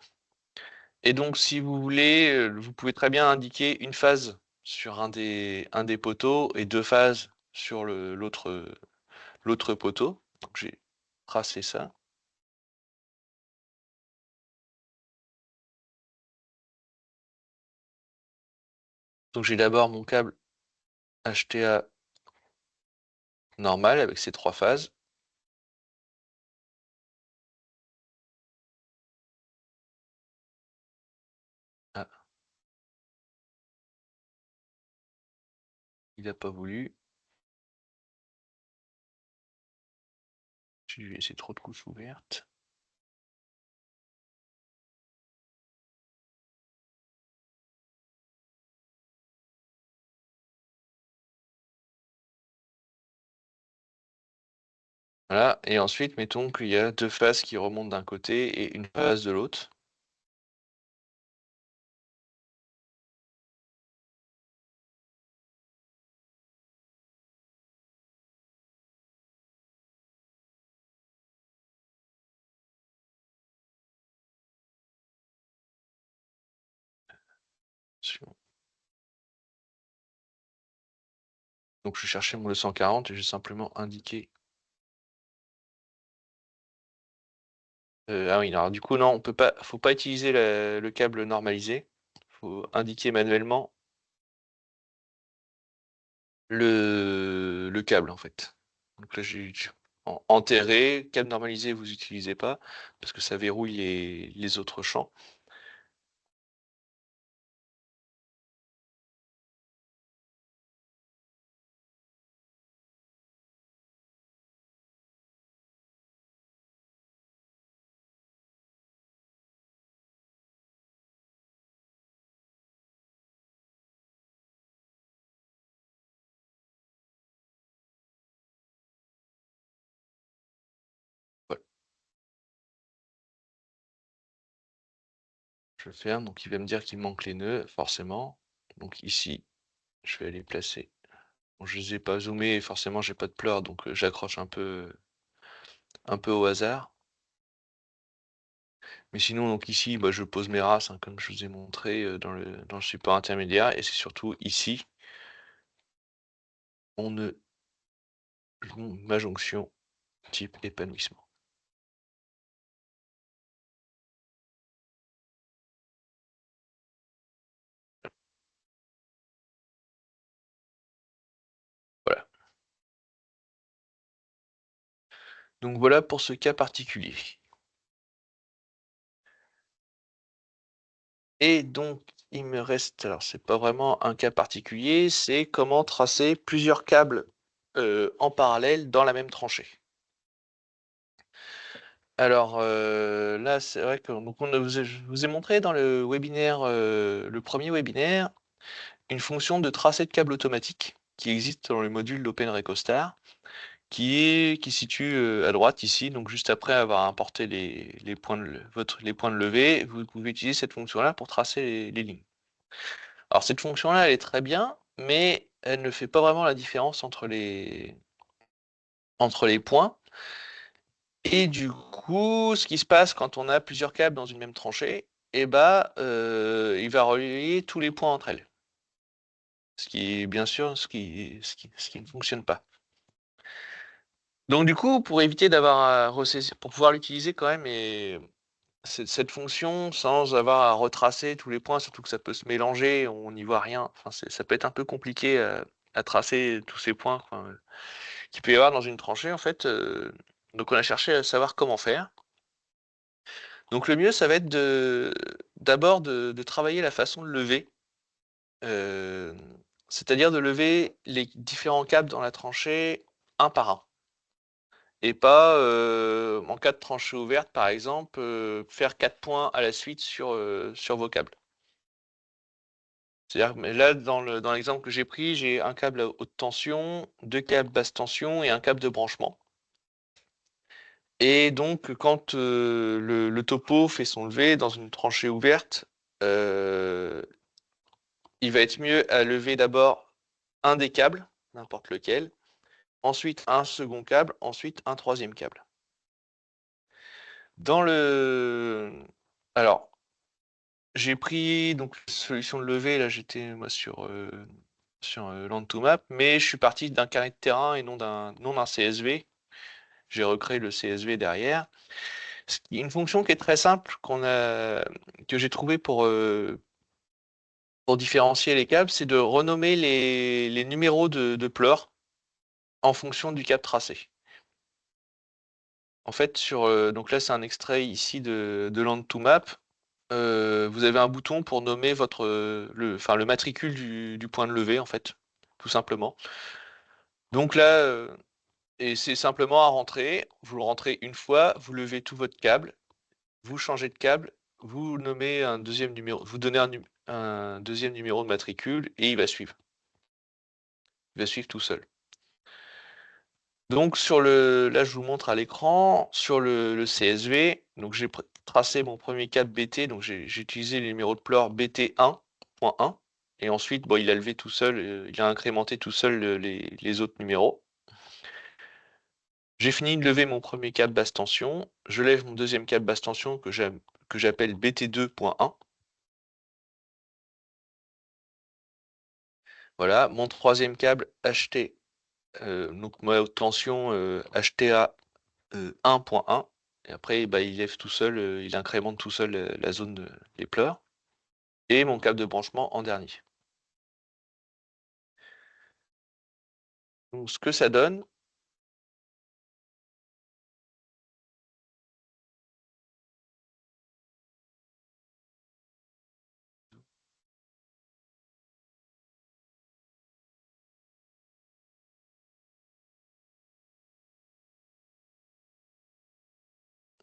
Et donc si vous voulez, vous pouvez très bien indiquer une phase sur un des poteaux et 2 phases sur l'autre poteau. Donc j'ai tracé ça. Donc j'ai d'abord mon câble HTA normal avec ses 3 phases. Ah. Il n'a pas voulu. J'ai laissé trop de couches ouvertes. Voilà, et ensuite, mettons qu'il y a 2 phases qui remontent d'un côté et une phase de l'autre. Donc je cherchais mon 240 et j'ai simplement indiqué. Ah oui, alors du coup non, faut pas utiliser le câble normalisé. Faut indiquer manuellement le câble en fait. Donc là j'ai enterré, câble normalisé vous utilisez pas parce que ça verrouille les autres champs. Voilà. Je ferme, donc il va me dire qu'il manque les nœuds, forcément. Donc ici, je vais aller placer. Bon, je les ai pas zoomés, forcément j'ai pas de pleurs, donc j'accroche un peu au hasard. Mais sinon, donc ici, bah, je pose mes races, hein, comme je vous ai montré dans le support intermédiaire, et c'est surtout ici, ma jonction type épanouissement. Voilà. Donc voilà pour ce cas particulier. Et donc, il me reste, alors c'est pas vraiment un cas particulier, c'est comment tracer plusieurs câbles en parallèle dans la même tranchée. Alors là, c'est vrai que donc je vous ai montré dans le webinaire, le premier webinaire, une fonction de tracé de câble automatique qui existe dans le module d'OpenRecostar, qui se situe à droite ici, donc juste après avoir importé les points de levée, vous pouvez utiliser cette fonction-là pour tracer les lignes. Alors cette fonction-là, elle est très bien, mais elle ne fait pas vraiment la différence entre les points. Et du coup, ce qui se passe quand on a plusieurs câbles dans une même tranchée, et il va relier tous les points entre elles. Ce qui est bien sûr ce qui ne fonctionne pas. Donc du coup, pour éviter d'avoir à ressaisir, pour pouvoir l'utiliser quand même, et cette fonction sans avoir à retracer tous les points, surtout que ça peut se mélanger, on n'y voit rien. Enfin, ça peut être un peu compliqué à tracer tous ces points qu'il peut y avoir dans une tranchée en fait. Donc on a cherché à savoir comment faire. Donc le mieux, ça va être d'abord de travailler la façon de lever. Euh, C'est-à-dire de lever les différents câbles dans la tranchée un par un. Et pas, en cas de tranchée ouverte, par exemple, faire 4 points à la suite sur vos câbles. C'est-à-dire que là, dans l'exemple que j'ai pris, j'ai un câble à haute tension, 2 câbles basse tension et un câble de branchement. Et donc, quand le topo fait son lever dans une tranchée ouverte, il va être mieux à lever d'abord un des câbles, n'importe lequel, ensuite un second câble, ensuite un troisième câble. Alors, j'ai pris donc solution de levée, là j'étais moi sur Land2Map, mais je suis parti d'un carnet de terrain et non d'un CSV. J'ai recréé le CSV derrière. Une fonction qui est très simple que j'ai trouvé pour différencier les câbles, c'est de renommer les numéros de pleurs en fonction du câble tracé. En fait, donc là c'est un extrait ici de Land2Map. Vous avez un bouton pour nommer le matricule du point de levée, en fait, tout simplement. Donc là, et c'est simplement à rentrer. Vous le rentrez une fois, vous levez tout votre câble, vous changez de câble, vous nommez un deuxième numéro, vous donnez un deuxième numéro de matricule et il va suivre. Il va suivre tout seul. Donc là je vous montre à l'écran, sur le CSV, donc j'ai tracé mon premier câble BT, donc j'ai utilisé le numéro de pleur BT1.1, et ensuite il a levé tout seul, il a incrémenté tout seul les autres numéros. J'ai fini de lever mon premier câble basse tension, je lève mon deuxième câble basse tension que j'appelle BT2.1. Voilà, mon troisième câble HT, donc ma haute tension HTA 1.1, et après il lève tout seul, il incrémente tout seul la zone des pleurs, et mon câble de branchement en dernier. Donc ce que ça donne,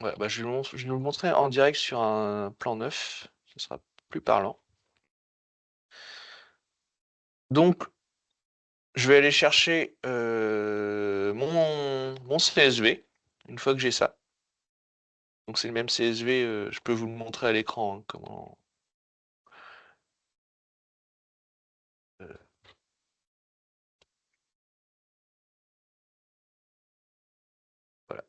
ouais, je vais vous le montrer en direct sur un plan neuf, ce sera plus parlant. Donc je vais aller chercher mon CSV, une fois que j'ai ça. Donc c'est le même CSV, je peux vous le montrer à l'écran, hein, comment. Voilà.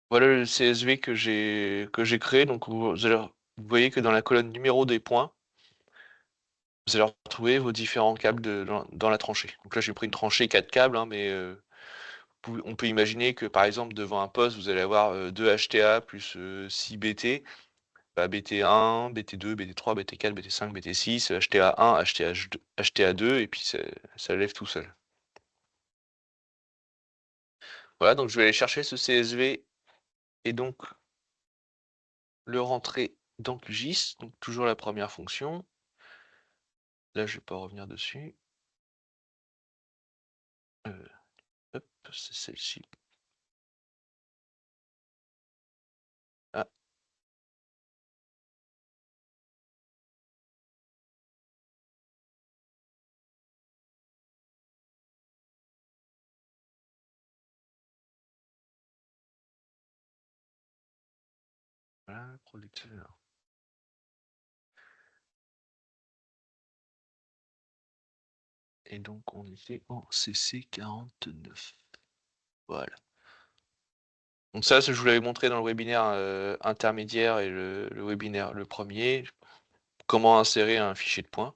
Voilà le CSV que j'ai créé. Donc vous voyez que dans la colonne numéro des points, vous allez retrouver vos différents câbles dans la tranchée. Donc là j'ai pris une tranchée 4 câbles, hein, mais on peut imaginer que par exemple devant un poste vous allez avoir 2 HTA plus 6 BT, BT1, BT2, BT3, BT4, BT5, BT6, HTA1, HTA2, et puis ça lève tout seul. Voilà, donc je vais aller chercher ce CSV et donc le rentrer dans QGIS, donc toujours la première fonction. Là, je vais pas revenir dessus. Hop, c'est celle-ci. Ah, voilà, producteur. Et donc, on était en CC49. Voilà. Donc ça, je vous l'avais montré dans le webinaire intermédiaire et le webinaire le premier. Comment insérer un fichier de points.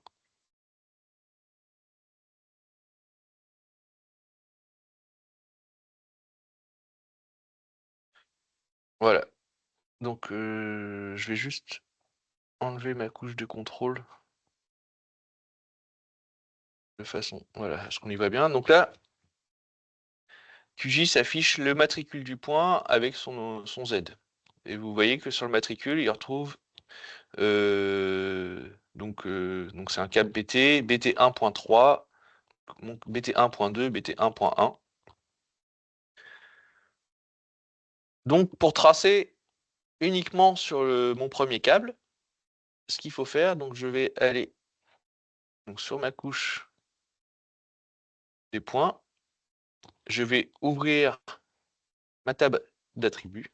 Voilà. Donc je vais juste enlever ma couche de contrôle de façon, voilà, à ce qu'on y voit bien. Donc là, QGIS affiche le matricule du point avec son Z. Et vous voyez que sur le matricule, il retrouve donc c'est un cap BT, BT 1.3, BT 1.2, BT 1.1. Donc pour tracer uniquement sur mon premier câble, ce qu'il faut faire, donc je vais aller donc, sur ma couche des points, je vais ouvrir ma table d'attributs.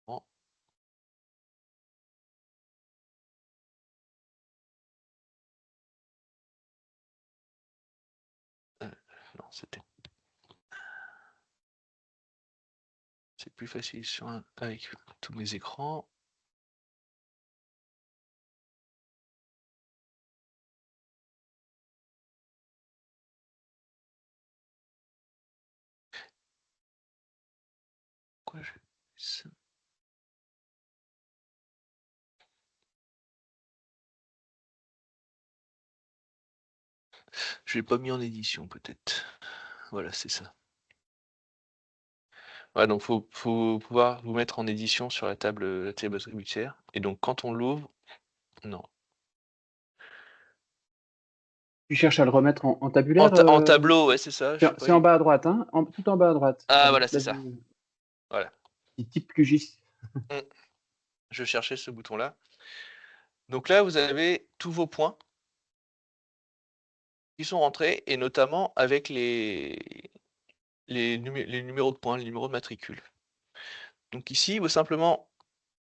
Bon. Non, c'est plus facile avec tous mes écrans. Pourquoi je l'ai pas mis en édition peut-être. Voilà, c'est ça. Ouais, donc faut pouvoir vous mettre en édition sur la table attributaire. Et donc quand on l'ouvre, non. Tu cherches à le remettre en tabulaire En tableau, ouais, c'est ça. C'est en bas à droite, hein, tout en bas à droite. Ah voilà, c'est ça. Voilà. Qui type QGIS. Je cherchais ce bouton-là. Donc là, vous avez tous vos points qui sont rentrés, et notamment avec les numéros de points, les numéros de matricule. Donc ici, il faut simplement,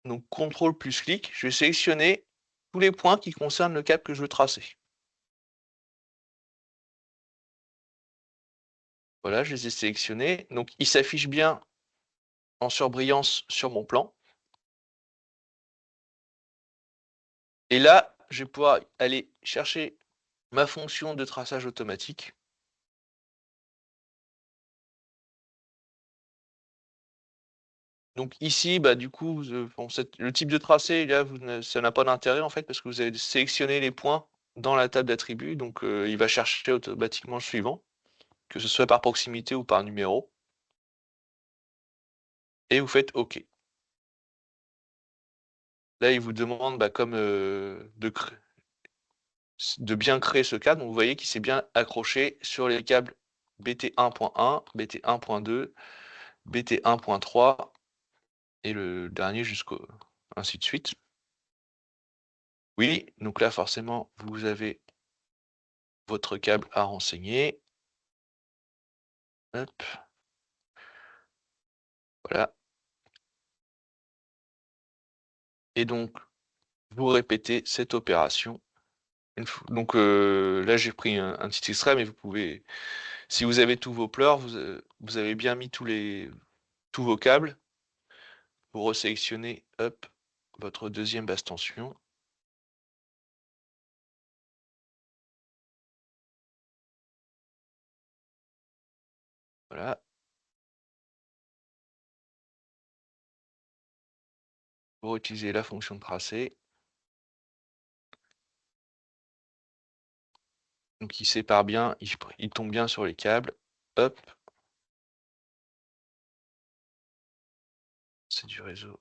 donc CTRL plus clic, je vais sélectionner tous les points qui concernent le cap que je veux tracer. Voilà, je les ai sélectionnés. Donc ils s'affichent bien en surbrillance sur mon plan. Et là, je vais pouvoir aller chercher ma fonction de traçage automatique. Donc ici, bah, du coup, le type de tracé, là, ça n'a pas d'intérêt en fait, parce que vous avez sélectionné les points dans la table d'attributs, donc il va chercher automatiquement le suivant, que ce soit par proximité ou par numéro. Et vous faites OK. Là, il vous demande, bah, comme de bien créer ce cadre. Donc vous voyez qu'il s'est bien accroché sur les câbles BT1.1, BT1.2, BT1.3 et le dernier jusqu'au ainsi de suite. Oui, donc là forcément vous avez votre câble à renseigner. Hop. Voilà. Et donc vous répétez cette opération. Donc là j'ai pris un petit extrait, mais vous pouvez, si vous avez tous vos pleurs, vous avez bien mis tous vos câbles, vous resélectionnez, hop, votre deuxième basse tension. Voilà. Pour utiliser la fonction de tracé. Donc il sépare bien, il tombe bien sur les câbles. Hop. C'est du réseau.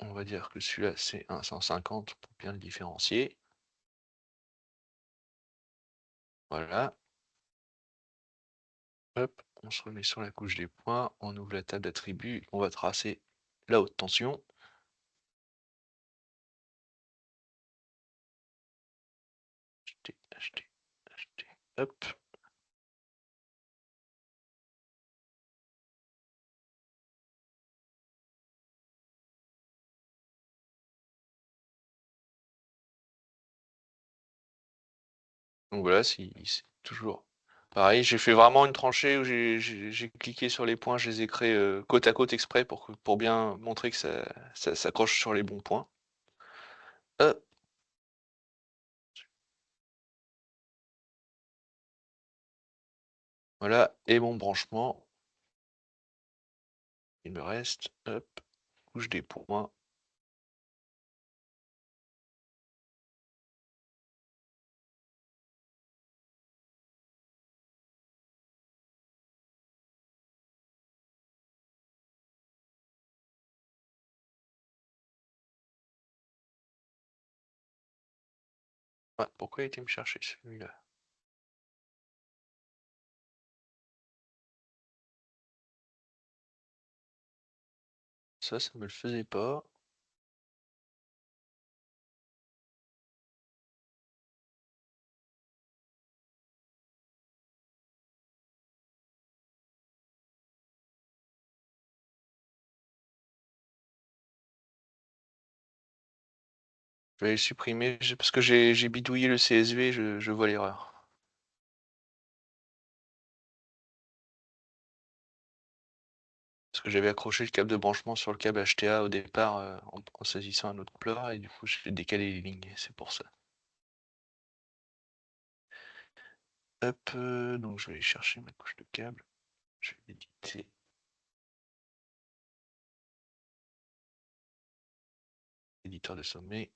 On va dire que celui-là c'est un 150 pour bien le différencier. Voilà. Hop, on se remet sur la couche des points, on ouvre la table d'attributs, on va tracer la haute tension. Acheter, hop. Donc voilà, c'est toujours Pareil, j'ai fait vraiment une tranchée où j'ai cliqué sur les points, je les ai créés côte à côte exprès pour bien montrer que ça s'accroche sur les bons points. Hop. Voilà, et mon branchement. Il me reste, hop, couche des points. Ah, pourquoi il était me chercher celui-là? Ça me le faisait pas. Je vais le supprimer parce que j'ai bidouillé le CSV, je vois l'erreur. Parce que j'avais accroché le câble de branchement sur le câble HTA au départ en saisissant un autre plat et du coup j'ai décalé les lignes, c'est pour ça. Hop, donc je vais aller chercher ma couche de câble. Je vais l'éditer. Éditeur de sommet.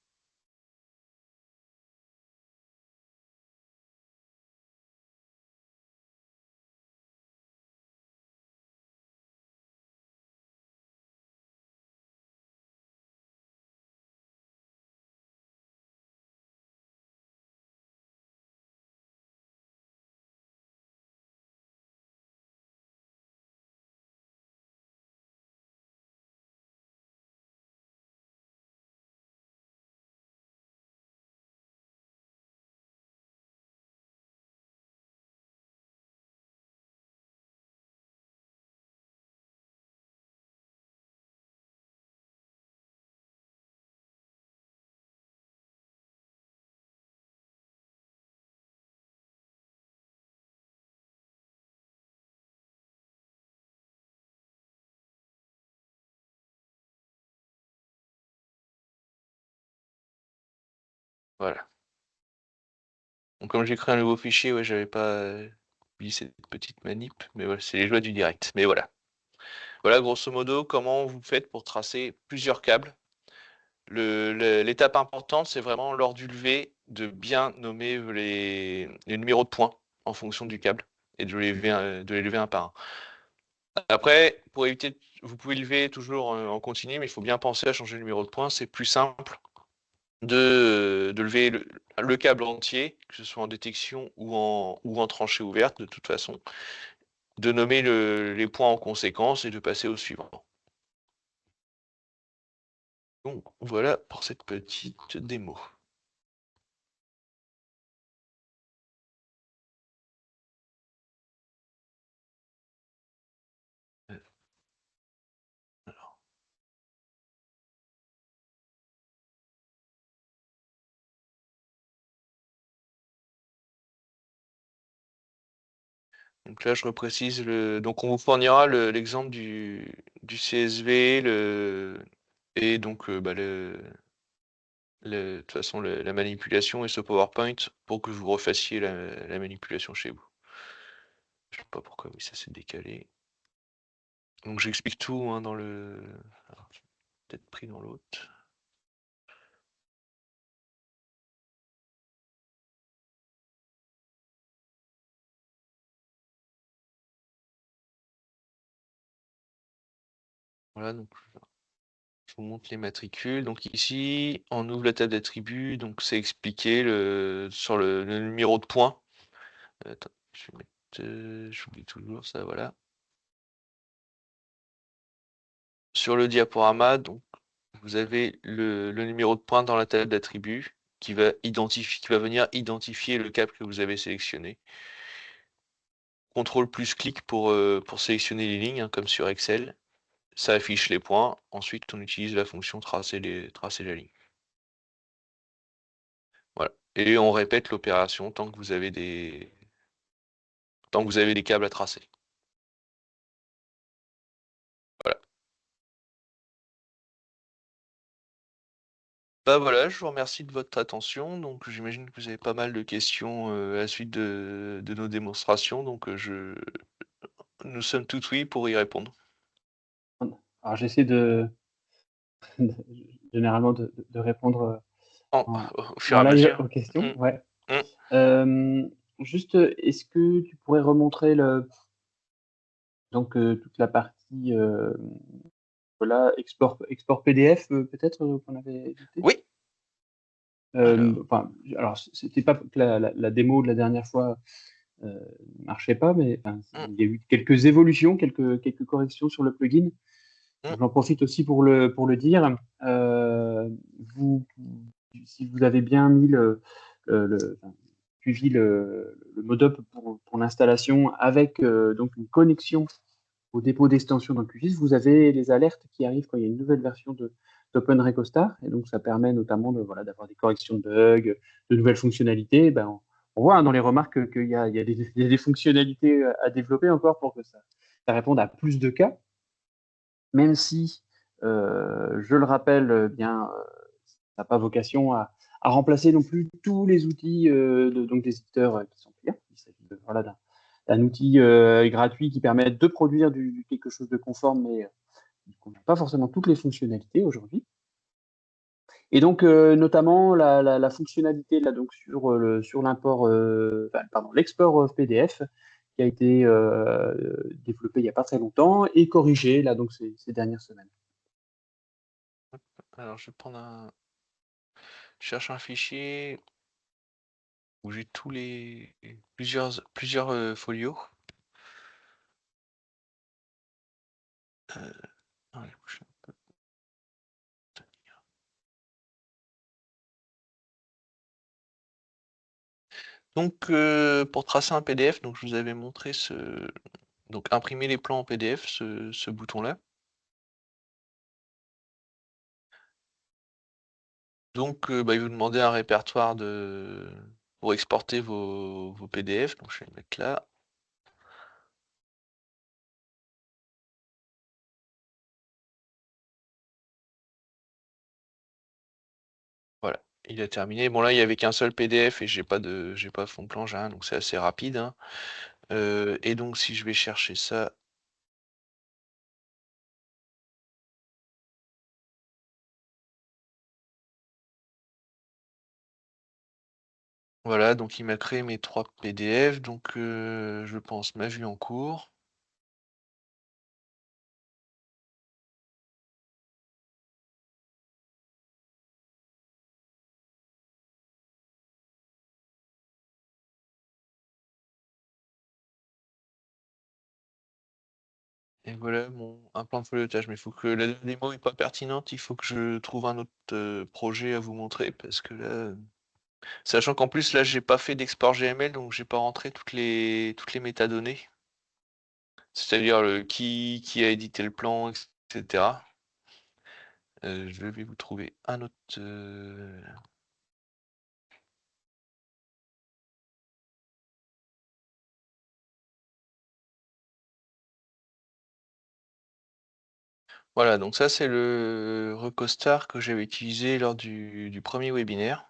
Voilà. Donc comme j'ai créé un nouveau fichier, ouais, j'avais pas oublié cette petite manip, mais voilà, c'est les joies du direct. Mais voilà. Voilà grosso modo comment vous faites pour tracer plusieurs câbles. L'étape importante, c'est vraiment lors du lever de bien nommer les numéros de points en fonction du câble et de les lever un par un. Après, pour éviter, vous pouvez lever toujours en continu, mais il faut bien penser à changer le numéro de points. C'est plus simple de lever le câble entier, que ce soit en détection ou en tranchée ouverte, de toute façon, de nommer les points en conséquence et de passer au suivant. Donc voilà pour cette petite démo. Alors. Donc là, je reprécise donc on vous fournira l'exemple du CSV et donc de toute façon la manipulation et ce PowerPoint pour que vous refassiez la manipulation chez vous. Je sais pas pourquoi, oui, ça s'est décalé. Donc j'explique tout hein, dans le. Alors, peut-être pris dans l'autre. Voilà, donc je vous montre les matricules. Donc ici, on ouvre la table d'attributs, donc c'est expliqué sur le numéro de points. Attends, je vais mettre. J'oublie toujours ça, voilà. Sur le diaporama, donc vous avez le numéro de points dans la table d'attributs qui va venir identifier le câble que vous avez sélectionné. CTRL plus clic pour sélectionner les lignes, hein, comme sur Excel. Ça affiche les points. Ensuite, on utilise la fonction tracer la ligne. Voilà. Et on répète l'opération tant que vous avez tant que vous avez les câbles à tracer. Voilà. Bah voilà, je vous remercie de votre attention. Donc j'imagine que vous avez pas mal de questions à la suite de nos démonstrations. Donc nous sommes tout oui pour y répondre. Alors j'essaie de généralement de répondre, Au fur et en à live mesure. aux questions, Mm, ouais. mm. Juste, est-ce que tu pourrais remontrer toute la partie, voilà, export PDF, peut-être, qu'on avait noté? Oui. Alors, Enfin, alors c'était pas que la démo de la dernière fois, marchait pas, mais enfin, mm, il y a eu quelques évolutions, quelques corrections sur le plugin. mm. Donc j'en profite aussi pour le dire. Vous Si vous avez bien mis enfin, suivi le mode-up pour l'installation avec, donc une connexion au dépôt d'extension dans QGIS, vous avez les alertes qui arrivent quand il y a une nouvelle version d'OpenRecostar. Et donc, ça permet notamment voilà, d'avoir des corrections de bugs, de nouvelles fonctionnalités. Ben, on voit dans les remarques qu'il y a des fonctionnalités à développer encore pour que ça réponde à plus de cas, même si, je le rappelle, ça n'a pas vocation à remplacer non plus tous les outils donc des éditeurs qui sont payants. Il s'agit voilà, d'un outil gratuit qui permet de produire quelque chose de conforme, mais qui ne contient pas forcément toutes les fonctionnalités aujourd'hui. Et donc, notamment la fonctionnalité là, donc sur l'import, pardon, l'export PDF qui a été développé il n'y a pas très longtemps et corrigé là, donc ces dernières semaines. alors je vais prendre je cherche un fichier où j'ai tous les plusieurs folios. Ouais, donc pour tracer un PDF, donc je vous avais montré donc imprimer les plans en PDF, ce bouton-là. Donc bah, il vous demandait un répertoire pour exporter vos PDF. Donc je vais le mettre là. Voilà, il a terminé. Bon là il n'y avait qu'un seul PDF et j'ai pas fond de plan, j'ai rien, donc c'est assez rapide, hein. Et donc si je vais chercher ça. Voilà, donc il m'a créé mes 3 PDF, donc je pense ma vue en cours. Et voilà un plan de foliotage, mais il faut que la démo est pas pertinente, il faut que je trouve un autre projet à vous montrer parce que là, sachant qu'en plus là j'ai pas fait d'export GML, donc j'ai pas rentré toutes les métadonnées, c'est-à-dire qui a édité le plan, etc. Je vais vous trouver un autre. Voilà, donc ça c'est le Recostar que j'avais utilisé lors du premier webinaire.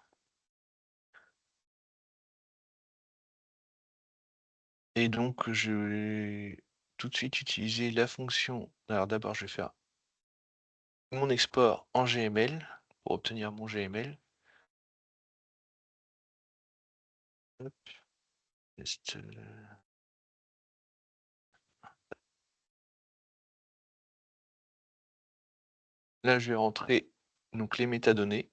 Et donc je vais tout de suite utiliser la fonction. Alors d'abord je vais faire mon export en GML pour obtenir mon GML. Hop, là je vais rentrer donc les métadonnées.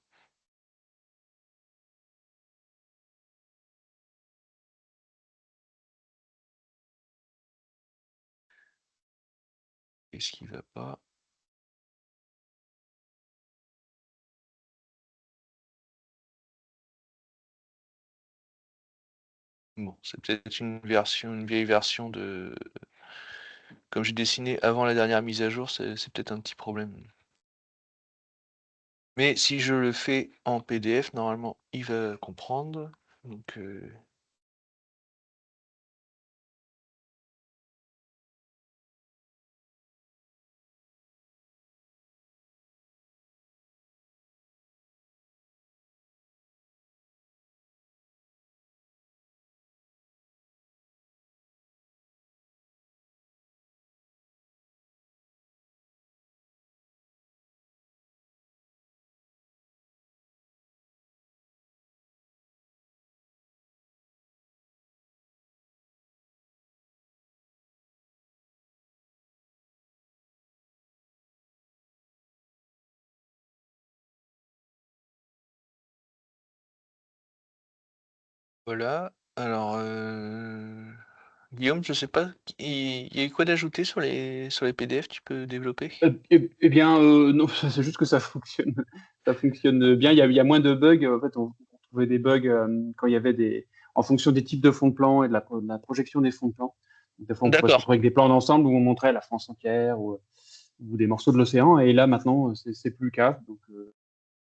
Qu'est-ce qui va pas? Bon, c'est peut-être une vieille version de. Comme j'ai dessiné avant la dernière mise à jour, c'est peut-être un petit problème. Mais si je le fais en PDF, normalement il va comprendre. Donc Voilà. Alors, Guillaume, je sais pas, il y a eu quoi d'ajouter sur les PDF, tu peux développer? Eh bien, non, c'est juste que ça fonctionne, ça fonctionne bien. Il y a moins de bugs. En fait, on trouvait des bugs quand il y avait en fonction des types de fonds de plan et de la projection des fonds de plan. Donc, des fois, on pourrait se D'accord. retrouver avec des plans d'ensemble où on montrait la France entière ou des morceaux de l'océan. Et là, maintenant, c'est plus le cas. Donc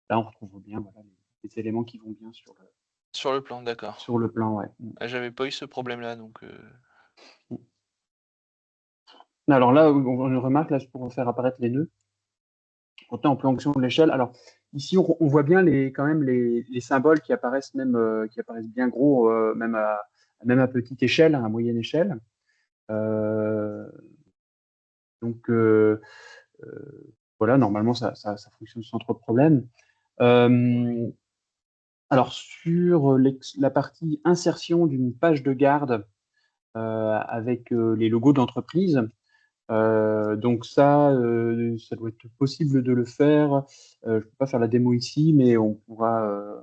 là, on retrouve bien voilà, les éléments qui vont bien Sur le plan, d'accord. sur le plan. Ouais. Ah, j'avais pas eu ce problème-là, donc Alors là, on remarque, là, pour faire apparaître les nœuds, on est en fonction de l'échelle. Alors ici, on voit bien quand même les symboles qui apparaissent qui apparaissent bien gros, même à petite échelle, à moyenne échelle. Euh, donc voilà, normalement ça fonctionne sans trop de problèmes. Euh, alors sur la partie insertion d'une page de garde avec les logos d'entreprise. Donc ça doit être possible de le faire. Je ne peux pas faire la démo ici, mais on pourra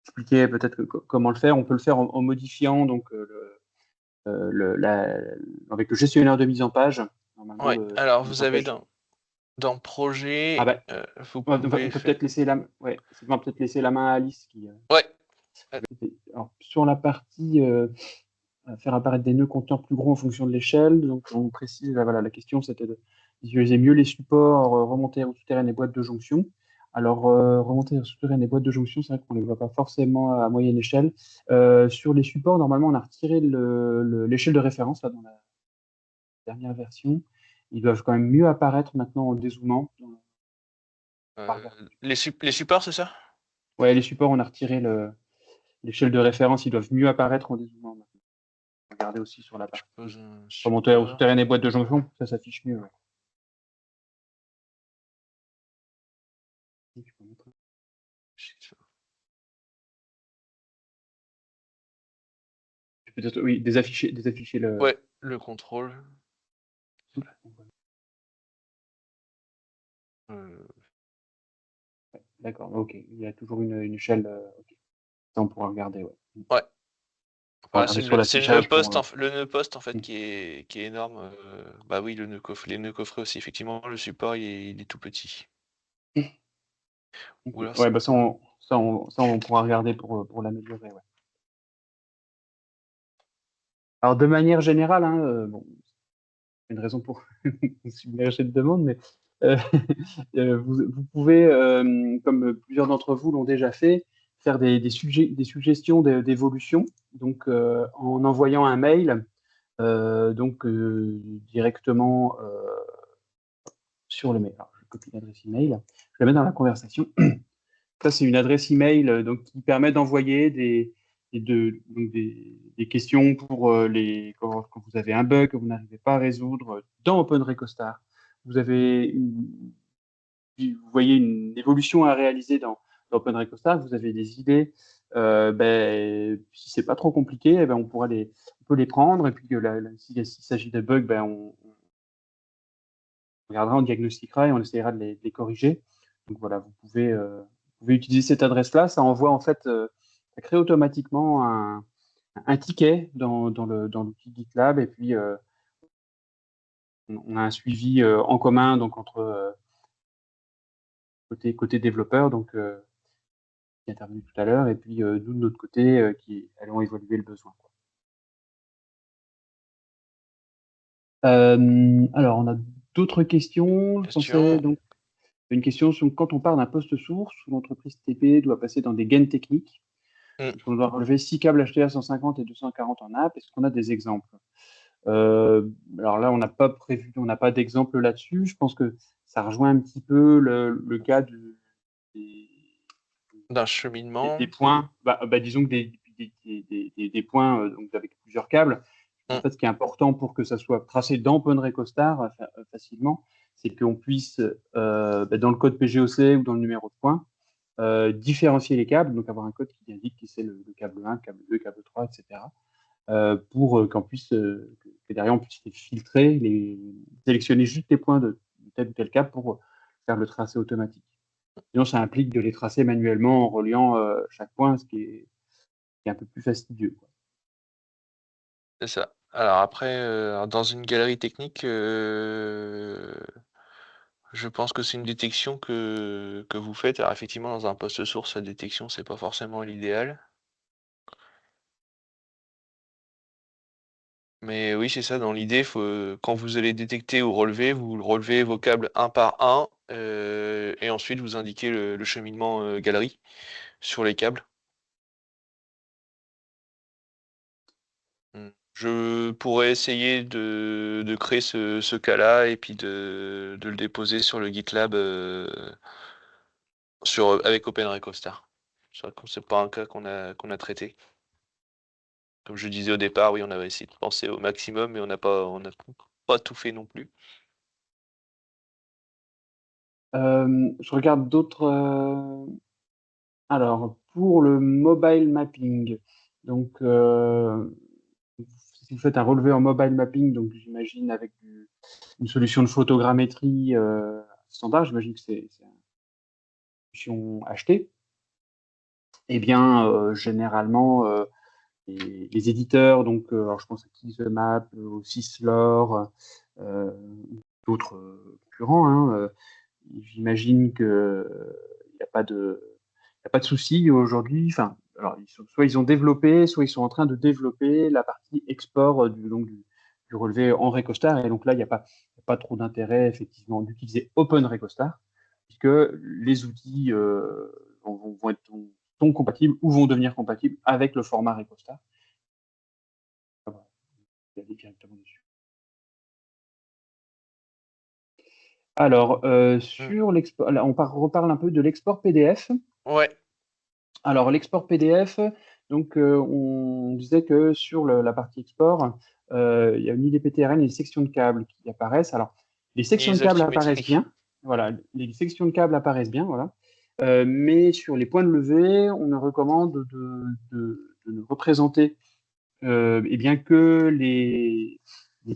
expliquer peut-être comment le faire. On peut le faire en modifiant donc avec le gestionnaire de mise en page. Normalement, ouais. le Alors, mise vous en avez page. dans Ah projet, bah, vous on pouvez peut faire. peut-être laisser on va peut-être laisser la main à Alice Ouais. Euh, alors, sur la partie faire apparaître des nœuds compteurs plus gros en fonction de l'échelle. Donc, on précise, là, voilà, la question, c'était de visualiser mieux les supports, remonter ou souterraines et boîtes de jonction. Alors, remonter ou souterraines et boîtes de jonction, c'est vrai qu'on ne les voit pas forcément à moyenne échelle. Sur les supports, normalement, on a retiré l'échelle de référence là, dans la dernière version. Ils doivent quand même mieux apparaître maintenant en dézoomant. les supports, c'est ça? Ouais, les supports, on a retiré l'échelle de référence. Ils doivent mieux apparaître en dézoomant maintenant. Regardez aussi sur la Je partie pose un remonter ou support. souterraines et boîtes de jonction, ça s'affiche mieux. Ouais. Tu peux montrer. Peut-être, oui, désafficher le. Ouais, le contrôle. Euh, D'accord, ok. Il y a toujours une échelle. Ok. Ça, on pourra regarder, ouais. ouais. On pourra Voilà, regarder sur c'est le nœud l'affichage poste, pour. le nœud poste en fait Mm. qui est énorme. Bah oui, les nœuds coffrets aussi. Effectivement, le support il est tout petit. Ok. Ou alors Ouais, bah ça, on pourra regarder pour l'améliorer, ouais. Alors, de manière générale, hein, bon, c'est une raison pour submerger de demandes, mais euh, vous pouvez, comme plusieurs d'entre vous l'ont déjà fait, faire des suggestions d'évolution. Donc, en envoyant un mail, directement sur le mail. Alors, je copie l'adresse email, je la mets dans la conversation. Ça, c'est une adresse email donc, qui permet d'envoyer des questions pour quand vous avez un bug que vous n'arrivez pas à résoudre dans OpenRecostar. Vous voyez une évolution à réaliser dans OpenRecostar, vous avez des idées. Si c'est pas trop compliqué, eh ben, on peut les prendre et puis s'il s'agit de bugs, ben, on regardera, on diagnostiquera et on essaiera de les corriger. Donc voilà, vous pouvez utiliser cette adresse-là. Ça envoie en fait, ça crée automatiquement un ticket dans l'outil GitLab et puis on a un suivi en commun donc entre côté développeur donc qui est intervenu tout à l'heure et puis nous de notre côté qui allons évaluer le besoin. Alors on a d'autres questions. Je pensais question. donc une question sur quand on part d'un poste source où l'entreprise TP doit passer dans des gaines techniques. Hmm. On doit relever 6 câbles HTA150 et 240 en app. Est-ce qu'on a des exemples? Alors là, on n'a pas d'exemple là-dessus. Je pense que ça rejoint un petit peu le cas des, D'un des cheminement. points. Disons que des points donc avec plusieurs câbles. En Hmm. fait, ce qui est important pour que ça soit tracé dans OpenRecostar facilement, c'est qu'on puisse, dans le code PGOC ou dans le numéro de point, différencier les câbles, donc avoir un code qui indique que c'est le câble 1, câble 2, câble 3, etc. Pour qu'on puisse, que derrière on puisse les filtrer, sélectionner juste les points de tel ou tel câble pour faire le tracé automatique. Sinon, ça implique de les tracer manuellement en reliant chaque point, ce qui est est un peu plus fastidieux, quoi. C'est ça. Alors après, dans une galerie technique, je pense que c'est une détection que vous faites. Alors effectivement, dans un poste source, la détection, c'est pas forcément l'idéal. Mais oui, c'est ça, dans l'idée, quand vous allez détecter ou relever, vous relevez vos câbles un par un, et ensuite vous indiquez le cheminement galerie sur les câbles. Je pourrais essayer de créer ce cas-là et puis de le déposer sur le GitLab avec OpenRecostStar. C'est pas un cas qu'on a traité. Comme je disais au départ, oui, on avait essayé de penser au maximum, mais on n'a pas tout fait non plus. Je regarde d'autres. Alors, pour le mobile mapping, donc si vous faites un relevé en mobile mapping, donc j'imagine avec une solution de photogrammétrie standard, j'imagine que c'est une solution achetée. Eh bien, généralement, les éditeurs, donc alors je pense à KeyTheMap, au Syslor, d'autres concurrents, hein, j'imagine que il n'y a pas de souci aujourd'hui. Enfin, alors soit ils ont développé, soit ils sont en train de développer la partie export du relevé en Recostar. Et donc là, il n'y a pas trop d'intérêt effectivement d'utiliser OpenRecostar, puisque les outils sont compatibles ou vont devenir compatibles avec le format Recostar. Ah bah, il y a directement dessus. Alors, sur l'export, on reparle un peu de l'export PDF. Ouais. Alors, l'export PDF, donc on disait que sur la partie export, il y a ni les PTRN ni les sections de câbles qui apparaissent. Alors, les sections de Les câbles apparaissent altimétriques. bien. Voilà, les sections de câbles apparaissent bien, voilà. Mais sur les points de levée, on recommande de ne représenter eh bien que les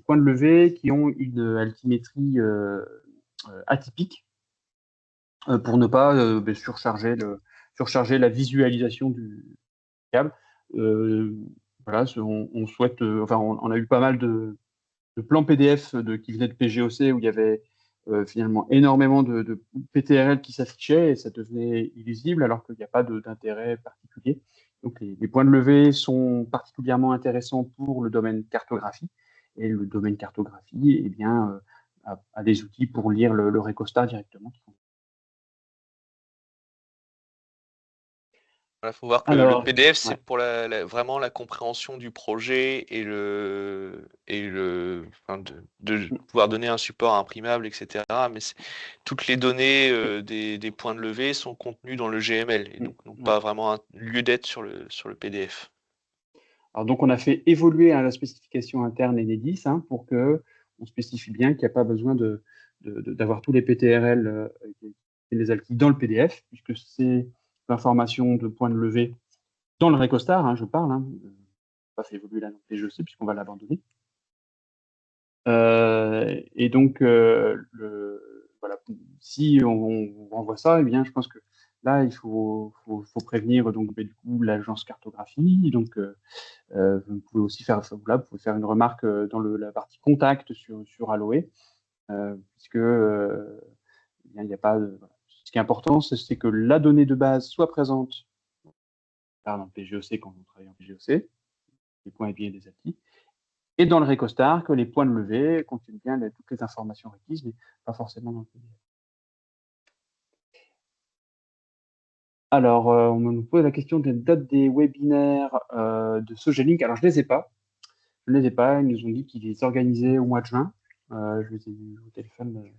points de levée qui ont une altimétrie atypique pour ne pas surcharger la visualisation du câble. Euh, voilà, on souhaite, enfin, on a eu pas mal de plans PDF qui venaient de PGOC où il y avait finalement énormément de PTRL qui s'affichaient et ça devenait illisible alors qu'il n'y a pas d'intérêt particulier. Donc les points de levée sont particulièrement intéressants pour le domaine cartographie et le domaine cartographie, eh bien, a des outils pour lire le Recostar directement. Il faut voir que le Alors, PDF, c'est ouais. pour vraiment la compréhension du projet enfin, de pouvoir donner un support imprimable, etc. Mais toutes les données des points de levée sont contenues dans le GML et donc n'ont Ouais. pas vraiment un lieu d'être sur le PDF. Alors donc on a fait évoluer la spécification interne Enedis pour que on spécifie bien qu'il n'y a pas besoin d'avoir tous les PTRL et les alkys dans le PDF, puisque c'est l'information de point de levée dans le Recostar, je parle, pas fait évoluer la PGEC puisqu'on va l'abandonner. Et donc voilà, si on renvoie ça, eh bien je pense que là il faut prévenir donc du coup l'agence cartographie, donc vous pouvez aussi faire, là, vous pouvez faire une remarque dans la partie contact sur Aloe, puisque il n'y a pas. Voilà. Ce qui est important, c'est que la donnée de base soit présente dans le PGOC quand on travaille en PGOC, les points et biais des API, et dans le Recostar que les points de levée contiennent bien toutes les informations requises, mais pas forcément dans le PDF. Alors, on me pose la question des dates des webinaires de Sogelink. Alors, je ne les ai pas. Je ne les ai pas. Ils nous ont dit qu'ils les organisaient au mois de juin. Je les ai eu au téléphone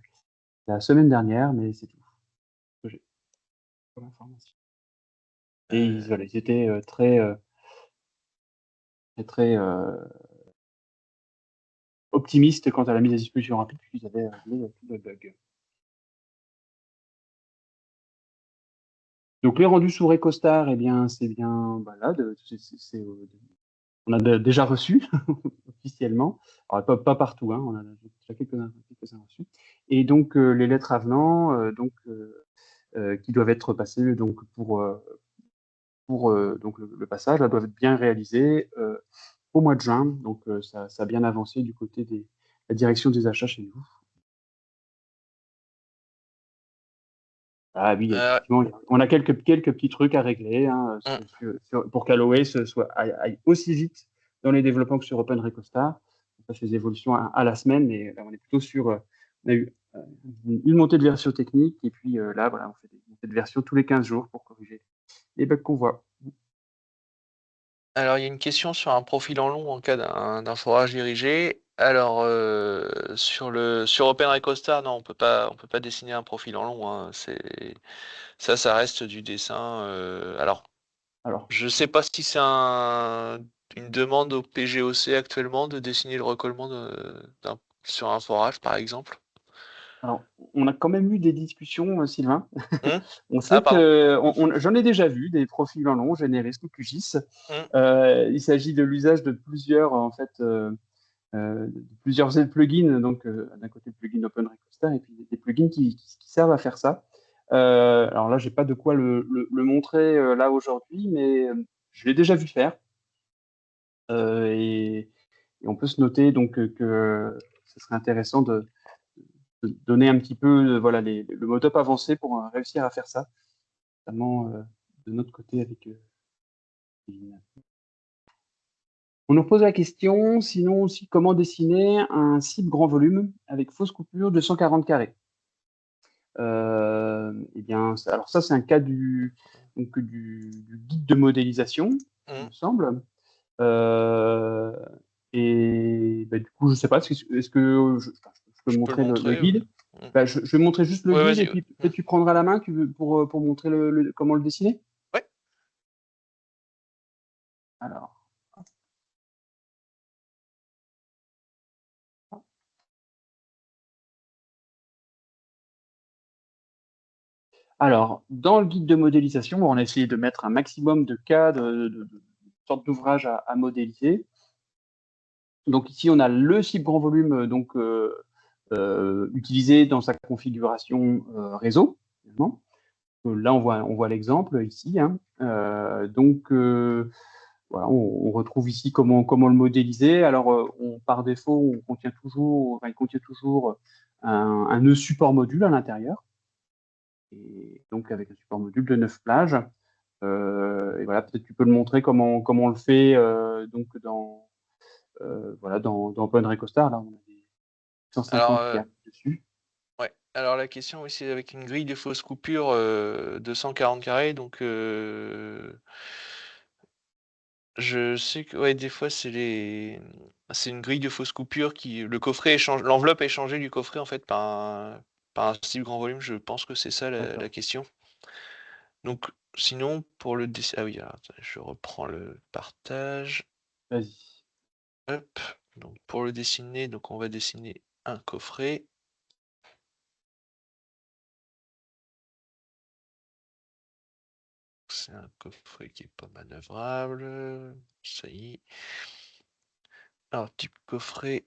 la semaine dernière, mais c'est tout ce que j'ai comme information. Et voilà, ils étaient très optimistes quant à la mise à disposition rapide, puisqu'ils avaient réglé tous les bugs. Donc les rendus sous Recostar, eh bien, c'est bien, voilà, on a déjà reçu officiellement. Alors, pas partout, on a déjà quelques-uns reçus. Et donc les lettres avenants, qui doivent être passées donc pour donc le passage, elles doivent être bien réalisées au mois de juin. Donc ça a bien avancé du côté de la direction des achats chez nous. Ah oui, Euh, effectivement, on a quelques petits trucs à régler hein, pour qu'Alloway aille aussi vite dans les développements que sur OpenRecoStar. On fait des évolutions à la semaine, mais là, on est plutôt sur. On a eu une montée de version technique, et puis là, voilà, on fait des montées de version tous les 15 jours pour corriger les bugs qu'on voit. Alors, il y a une question sur un profil en long en cas d'un forage dirigé. Alors, sur OpenRecoStar, non, on peut pas dessiner un profil en long, hein. Ça reste du dessin. Alors, Je sais pas si c'est une demande au PGOC actuellement de dessiner le recollement sur un forage, par exemple. alors, on a quand même eu des discussions, Sylvain. Hmm. On Ah, sait pardon. que j'en ai déjà vu des profils en long, généralistes ou QGIS. Hmm. Il s'agit de l'usage de plusieurs en fait plusieurs plugins, donc d'un côté le plugin OpenRecoStar et puis des plugins qui servent à faire ça. Alors là, j'ai pas de quoi le montrer là aujourd'hui, mais je l'ai déjà vu faire. Et on peut se noter donc que ce serait intéressant de donner un petit peu voilà, le mode-up avancé pour réussir à faire ça, notamment de notre côté avec Kevin. On nous pose la question, sinon aussi, comment dessiner un cible grand volume avec fausse coupure de 140 carrés. Eh bien, alors ça, c'est un cas du guide de modélisation, il Hmm. me semble. Euh, et bah, du coup, je sais pas, est-ce que je peux Je peux le montrer le montrer. guide? Hmm. Bah, je vais montrer juste le Ouais, guide vas-y. et Ouais. puis peut-être tu prendras la main pour montrer comment le dessiner. Ouais. Alors, dans le guide de modélisation, on a essayé de mettre un maximum de cas, de sortes d'ouvrages à modéliser. Donc ici, on a le cible grand volume utilisé dans sa configuration réseau. Évidemment. Là, on voit l'exemple ici. Hein. Voilà, on retrouve ici comment le modéliser. Alors, par défaut, il contient toujours un nœud support module à l'intérieur. Et donc, avec un support module de 9 plages. Et voilà, peut-être tu peux le montrer comment on le fait donc dans OpenRecoStar. Là, on a des Alors, 150 cartes dessus. ouais. Alors la question aussi c'est avec une grille de fausse coupure de 140 carrés. Donc, je sais que ouais, des fois c'est une grille de fausse coupure l'enveloppe est changée du coffret en fait par un cible grand volume. Je pense que c'est ça la question. Donc, sinon pour le dessin, ah oui, alors, attends, je reprends le partage. Vas-y. Hop. Donc pour le dessiner, donc on va dessiner un coffret. C'est un coffret qui est pas manœuvrable. Ça y est. Alors, type coffret.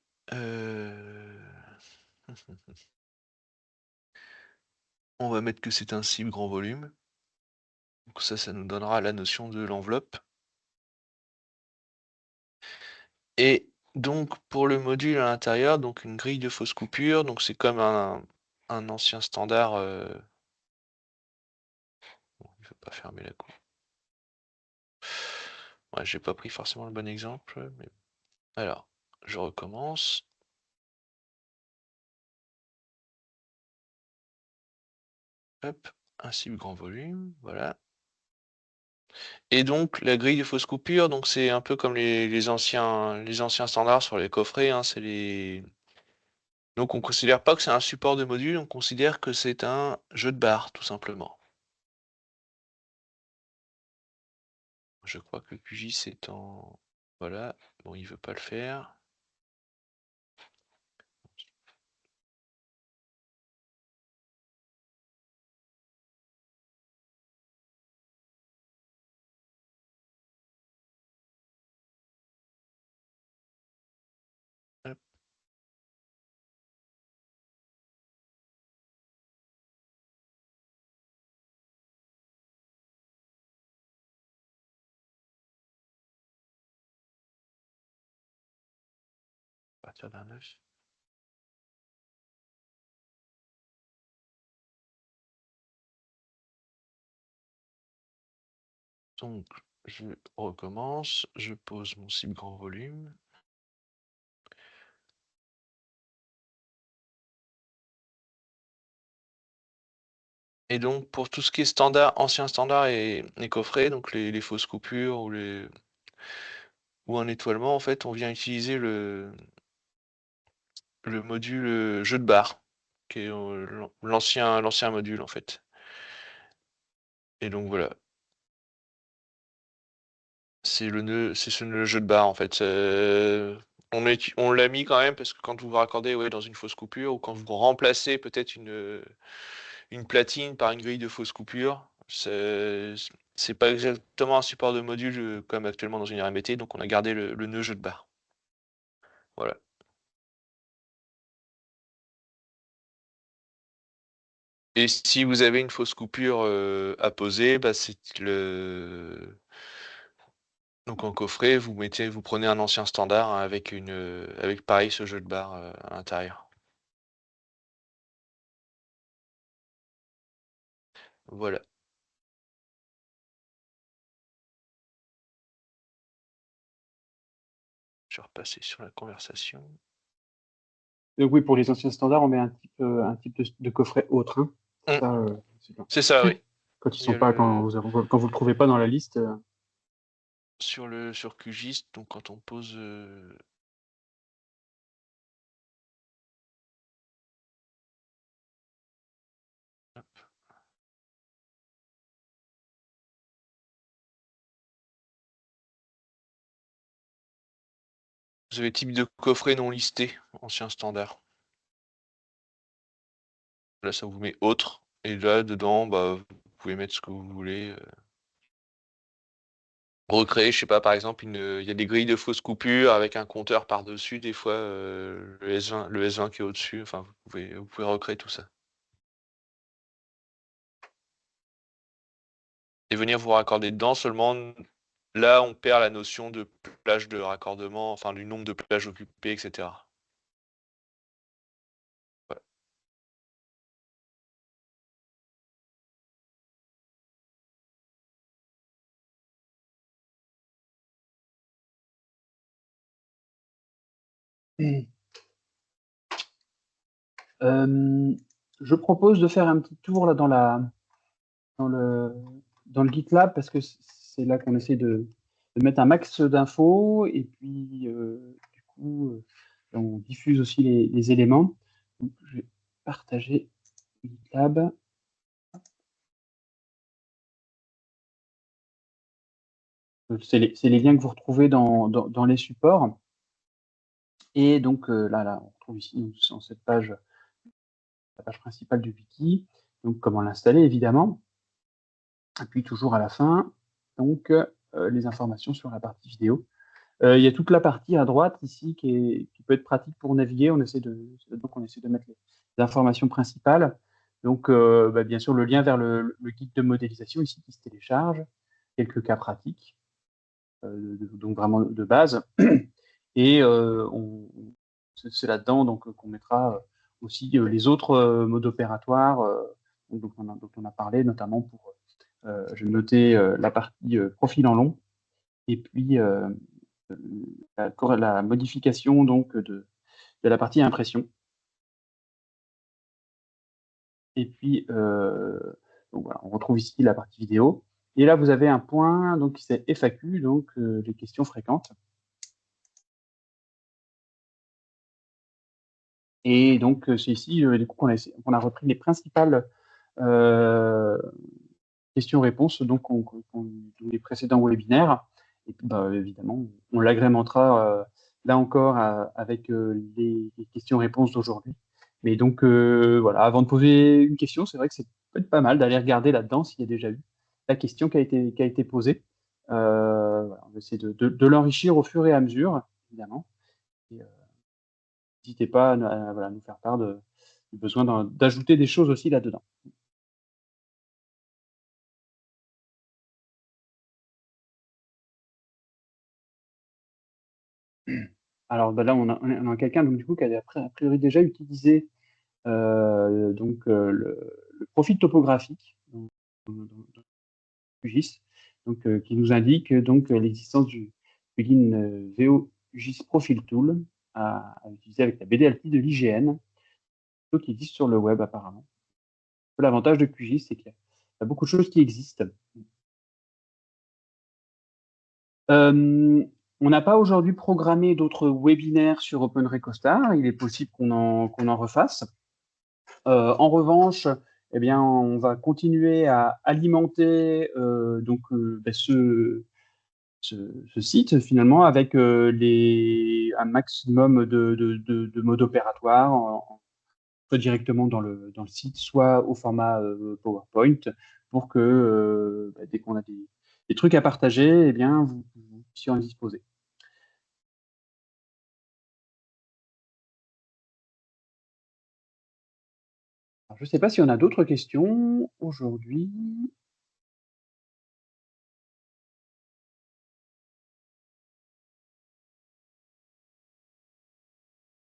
On va mettre que c'est un cible grand volume. Donc ça nous donnera la notion de l'enveloppe. Et donc pour le module à l'intérieur, donc une grille de fausse coupure. Donc c'est comme un ancien standard. Bon, il ne veut pas fermer la coupe. Ouais, j'ai pas pris forcément le bon exemple. Mais... Alors, je recommence. Hop, un cible grand volume, voilà. Et donc la grille de fausse coupure, donc c'est un peu comme les anciens standards sur les coffrets, hein, donc on considère pas que c'est un support de module, on considère que c'est un jeu de barres, tout simplement. Je crois que le QGIS est en... Voilà, bon il veut pas le faire. Hop. partir d'un 9. Donc, je recommence, je pose mon cible grand volume. Et donc, pour tout ce qui est standard, ancien standard et coffret, donc les fausses coupures ou un étoilement, en fait, on vient utiliser le module jeu de barre, qui est l'ancien module, en fait. Et donc voilà. C'est ce nœud jeu de barre, en fait. On l'a mis quand même parce que quand vous vous raccordez dans une fausse coupure ou quand vous remplacez peut-être une platine par une grille de fausse coupure, c'est pas exactement un support de module comme actuellement dans une RMBT, donc on a gardé le nœud jeu de barre. Voilà. Et si vous avez une fausse coupure à poser, bah c'est donc en coffret, vous prenez un ancien standard hein, avec pareil ce jeu de barre à l'intérieur. Voilà. Je vais repasser sur la conversation. Donc oui, pour les anciens standards, on met un type de coffret autre. Hein. C'est ça, oui. Quand vous le trouvez pas dans la liste. Sur QGIS, donc quand on pose hop. Vous avez type de coffret non listé, ancien standard. Là, ça vous met autre. Et là, dedans, bah, vous pouvez mettre ce que vous voulez. Recréer, je sais pas, par exemple, il y a des grilles de fausses coupures avec un compteur par-dessus, des fois, le S20 qui est au-dessus. Enfin, vous pouvez recréer tout ça. Et venir vous raccorder dedans, seulement là, on perd la notion de plage de raccordement, enfin, du nombre de plages occupées, etc. Voilà. Je propose de faire un petit tour là dans le GitLab parce que c'est là qu'on essaie de mettre un max d'infos et puis du coup on diffuse aussi les éléments. Donc, je vais partager GitLab. C'est les liens que vous retrouvez dans les supports. Et donc là, on retrouve ici dans cette page, la page principale du wiki. Donc comment l'installer évidemment. Et puis toujours à la fin, donc les informations sur la partie vidéo. Il y a toute la partie à droite ici qui peut être pratique pour naviguer. On essaie de mettre les informations principales. Donc, bien sûr, le lien vers le guide de modélisation ici qui se télécharge, quelques cas pratiques, donc vraiment de base. Et c'est là-dedans donc qu'on mettra aussi les autres modes opératoires dont on a parlé, notamment pour, je vais noter la partie profil en long, et puis la modification donc de la partie impression. Et puis, donc voilà, on retrouve ici la partie vidéo. Et là, vous avez un point donc, qui c'est FAQ, donc les questions fréquentes. Et donc, c'est ici du coup, qu'on a repris les principales questions-réponses donc, les précédents webinaires. Et puis, évidemment, on l'agrémentera là encore avec les questions-réponses d'aujourd'hui. Mais donc, voilà, avant de poser une question, c'est vrai que c'est peut-être pas mal d'aller regarder là-dedans s'il y a déjà eu la question qui a été posée. Voilà, on va essayer de l'enrichir au fur et à mesure, évidemment. Et, n'hésitez pas à voilà, nous faire part du besoin d'ajouter des choses aussi là-dedans. Alors là, on a quelqu'un donc du coup qui a a priori déjà utilisé le profil topographique dans QGIS, donc qui nous indique donc l'existence du plugin VO QGIS Profile Tool à utiliser avec la BDLT de l'IGN, qui existe sur le web apparemment. L'avantage de QGIS, c'est qu'il y a beaucoup de choses qui existent. On n'a pas aujourd'hui programmé d'autres webinaires sur OpenRecostar. Il est possible qu'on en refasse. En revanche, eh bien, on va continuer à alimenter ce site finalement avec un maximum de modes opératoires, soit directement dans le site, soit au format PowerPoint, pour que dès qu'on a des trucs à partager, eh bien, vous puissiez en disposer. Alors, je ne sais pas si on a d'autres questions aujourd'hui.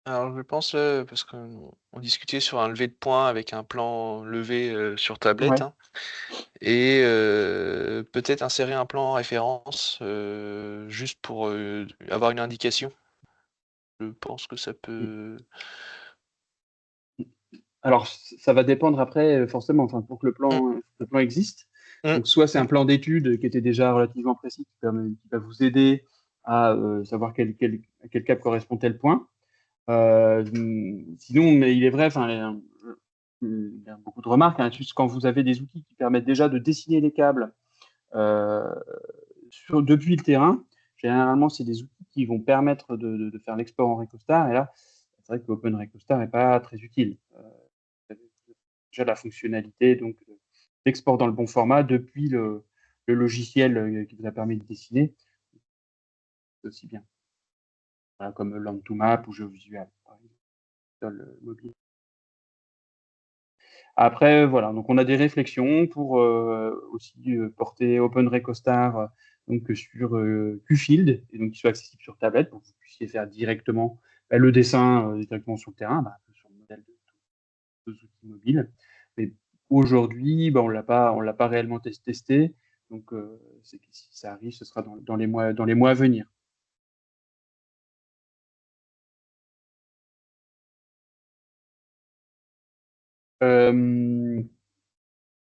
Alors je pense, parce qu'on discutait sur un lever de points avec un plan levé sur tablette, Ouais. hein, et peut-être insérer un plan en référence juste pour avoir une indication. Je pense que ça peut. Alors, ça va dépendre après, forcément, enfin, pour que le Mm, plan existe. mm. Donc, soit c'est un plan d'étude qui était déjà relativement précis, qui va vous aider à savoir à quel cap correspond tel point. Sinon, mais il est vrai, enfin, il y a beaucoup de remarques, hein, juste quand vous avez des outils qui permettent déjà de dessiner les câbles euh, depuis le terrain, généralement, c'est des outils qui vont permettre de faire l'export en Recostar. Et là, c'est vrai que OpenRecostar n'est pas très utile. Déjà la fonctionnalité donc d'export dans le bon format depuis le logiciel qui vous a permis de dessiner, c'est aussi bien. Voilà, comme Land2Map ou GeoVisual, par exemple, sur le mobile. Après, voilà, donc on a des réflexions pour aussi porter OpenRecostar donc sur QField, et donc qui soit accessible sur tablette pour que vous puissiez faire directement le dessin directement sur le terrain, sur le modèle de outils mobiles. Mais aujourd'hui, on l'a pas réellement testé, donc c'est que si ça arrive, ce sera dans les mois à venir.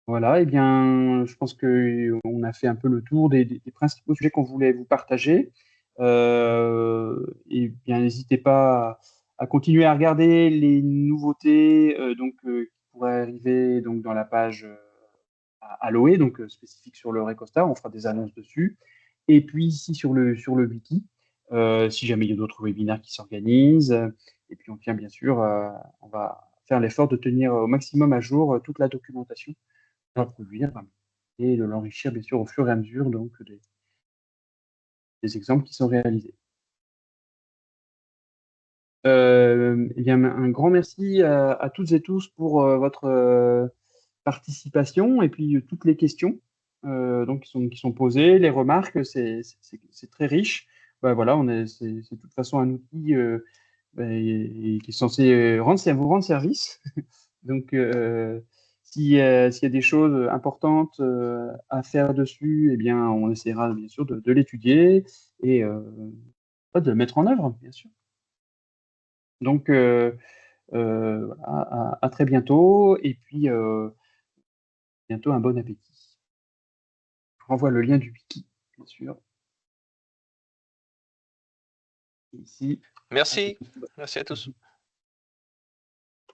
Voilà, et bien, je pense qu'on a fait un peu le tour des principaux sujets qu'on voulait vous partager. Et bien, n'hésitez pas à continuer à regarder les nouveautés qui pourraient arriver donc, dans la page à Aloe, donc spécifique sur le Recostar. On fera des annonces dessus. Et puis ici sur le wiki, si jamais il y a d'autres webinaires qui s'organisent. Et puis on tient bien sûr, on va faire l'effort de tenir au maximum à jour toute la documentation à produire et de l'enrichir bien sûr au fur et à mesure donc des exemples qui sont réalisés. Eh bien, un grand merci à toutes et tous pour votre participation et puis toutes les questions donc qui sont posées, les remarques, c'est très riche. Voilà, c'est de toute façon un outil qui est censé vous rendre service. Donc, s'il y a des choses importantes à faire dessus, eh bien, on essaiera bien sûr de l'étudier et de le mettre en œuvre, bien sûr. Donc, voilà, à très bientôt et puis bientôt un bon appétit. Je renvoie le lien du wiki, bien sûr. Ici. Merci. Merci à tous.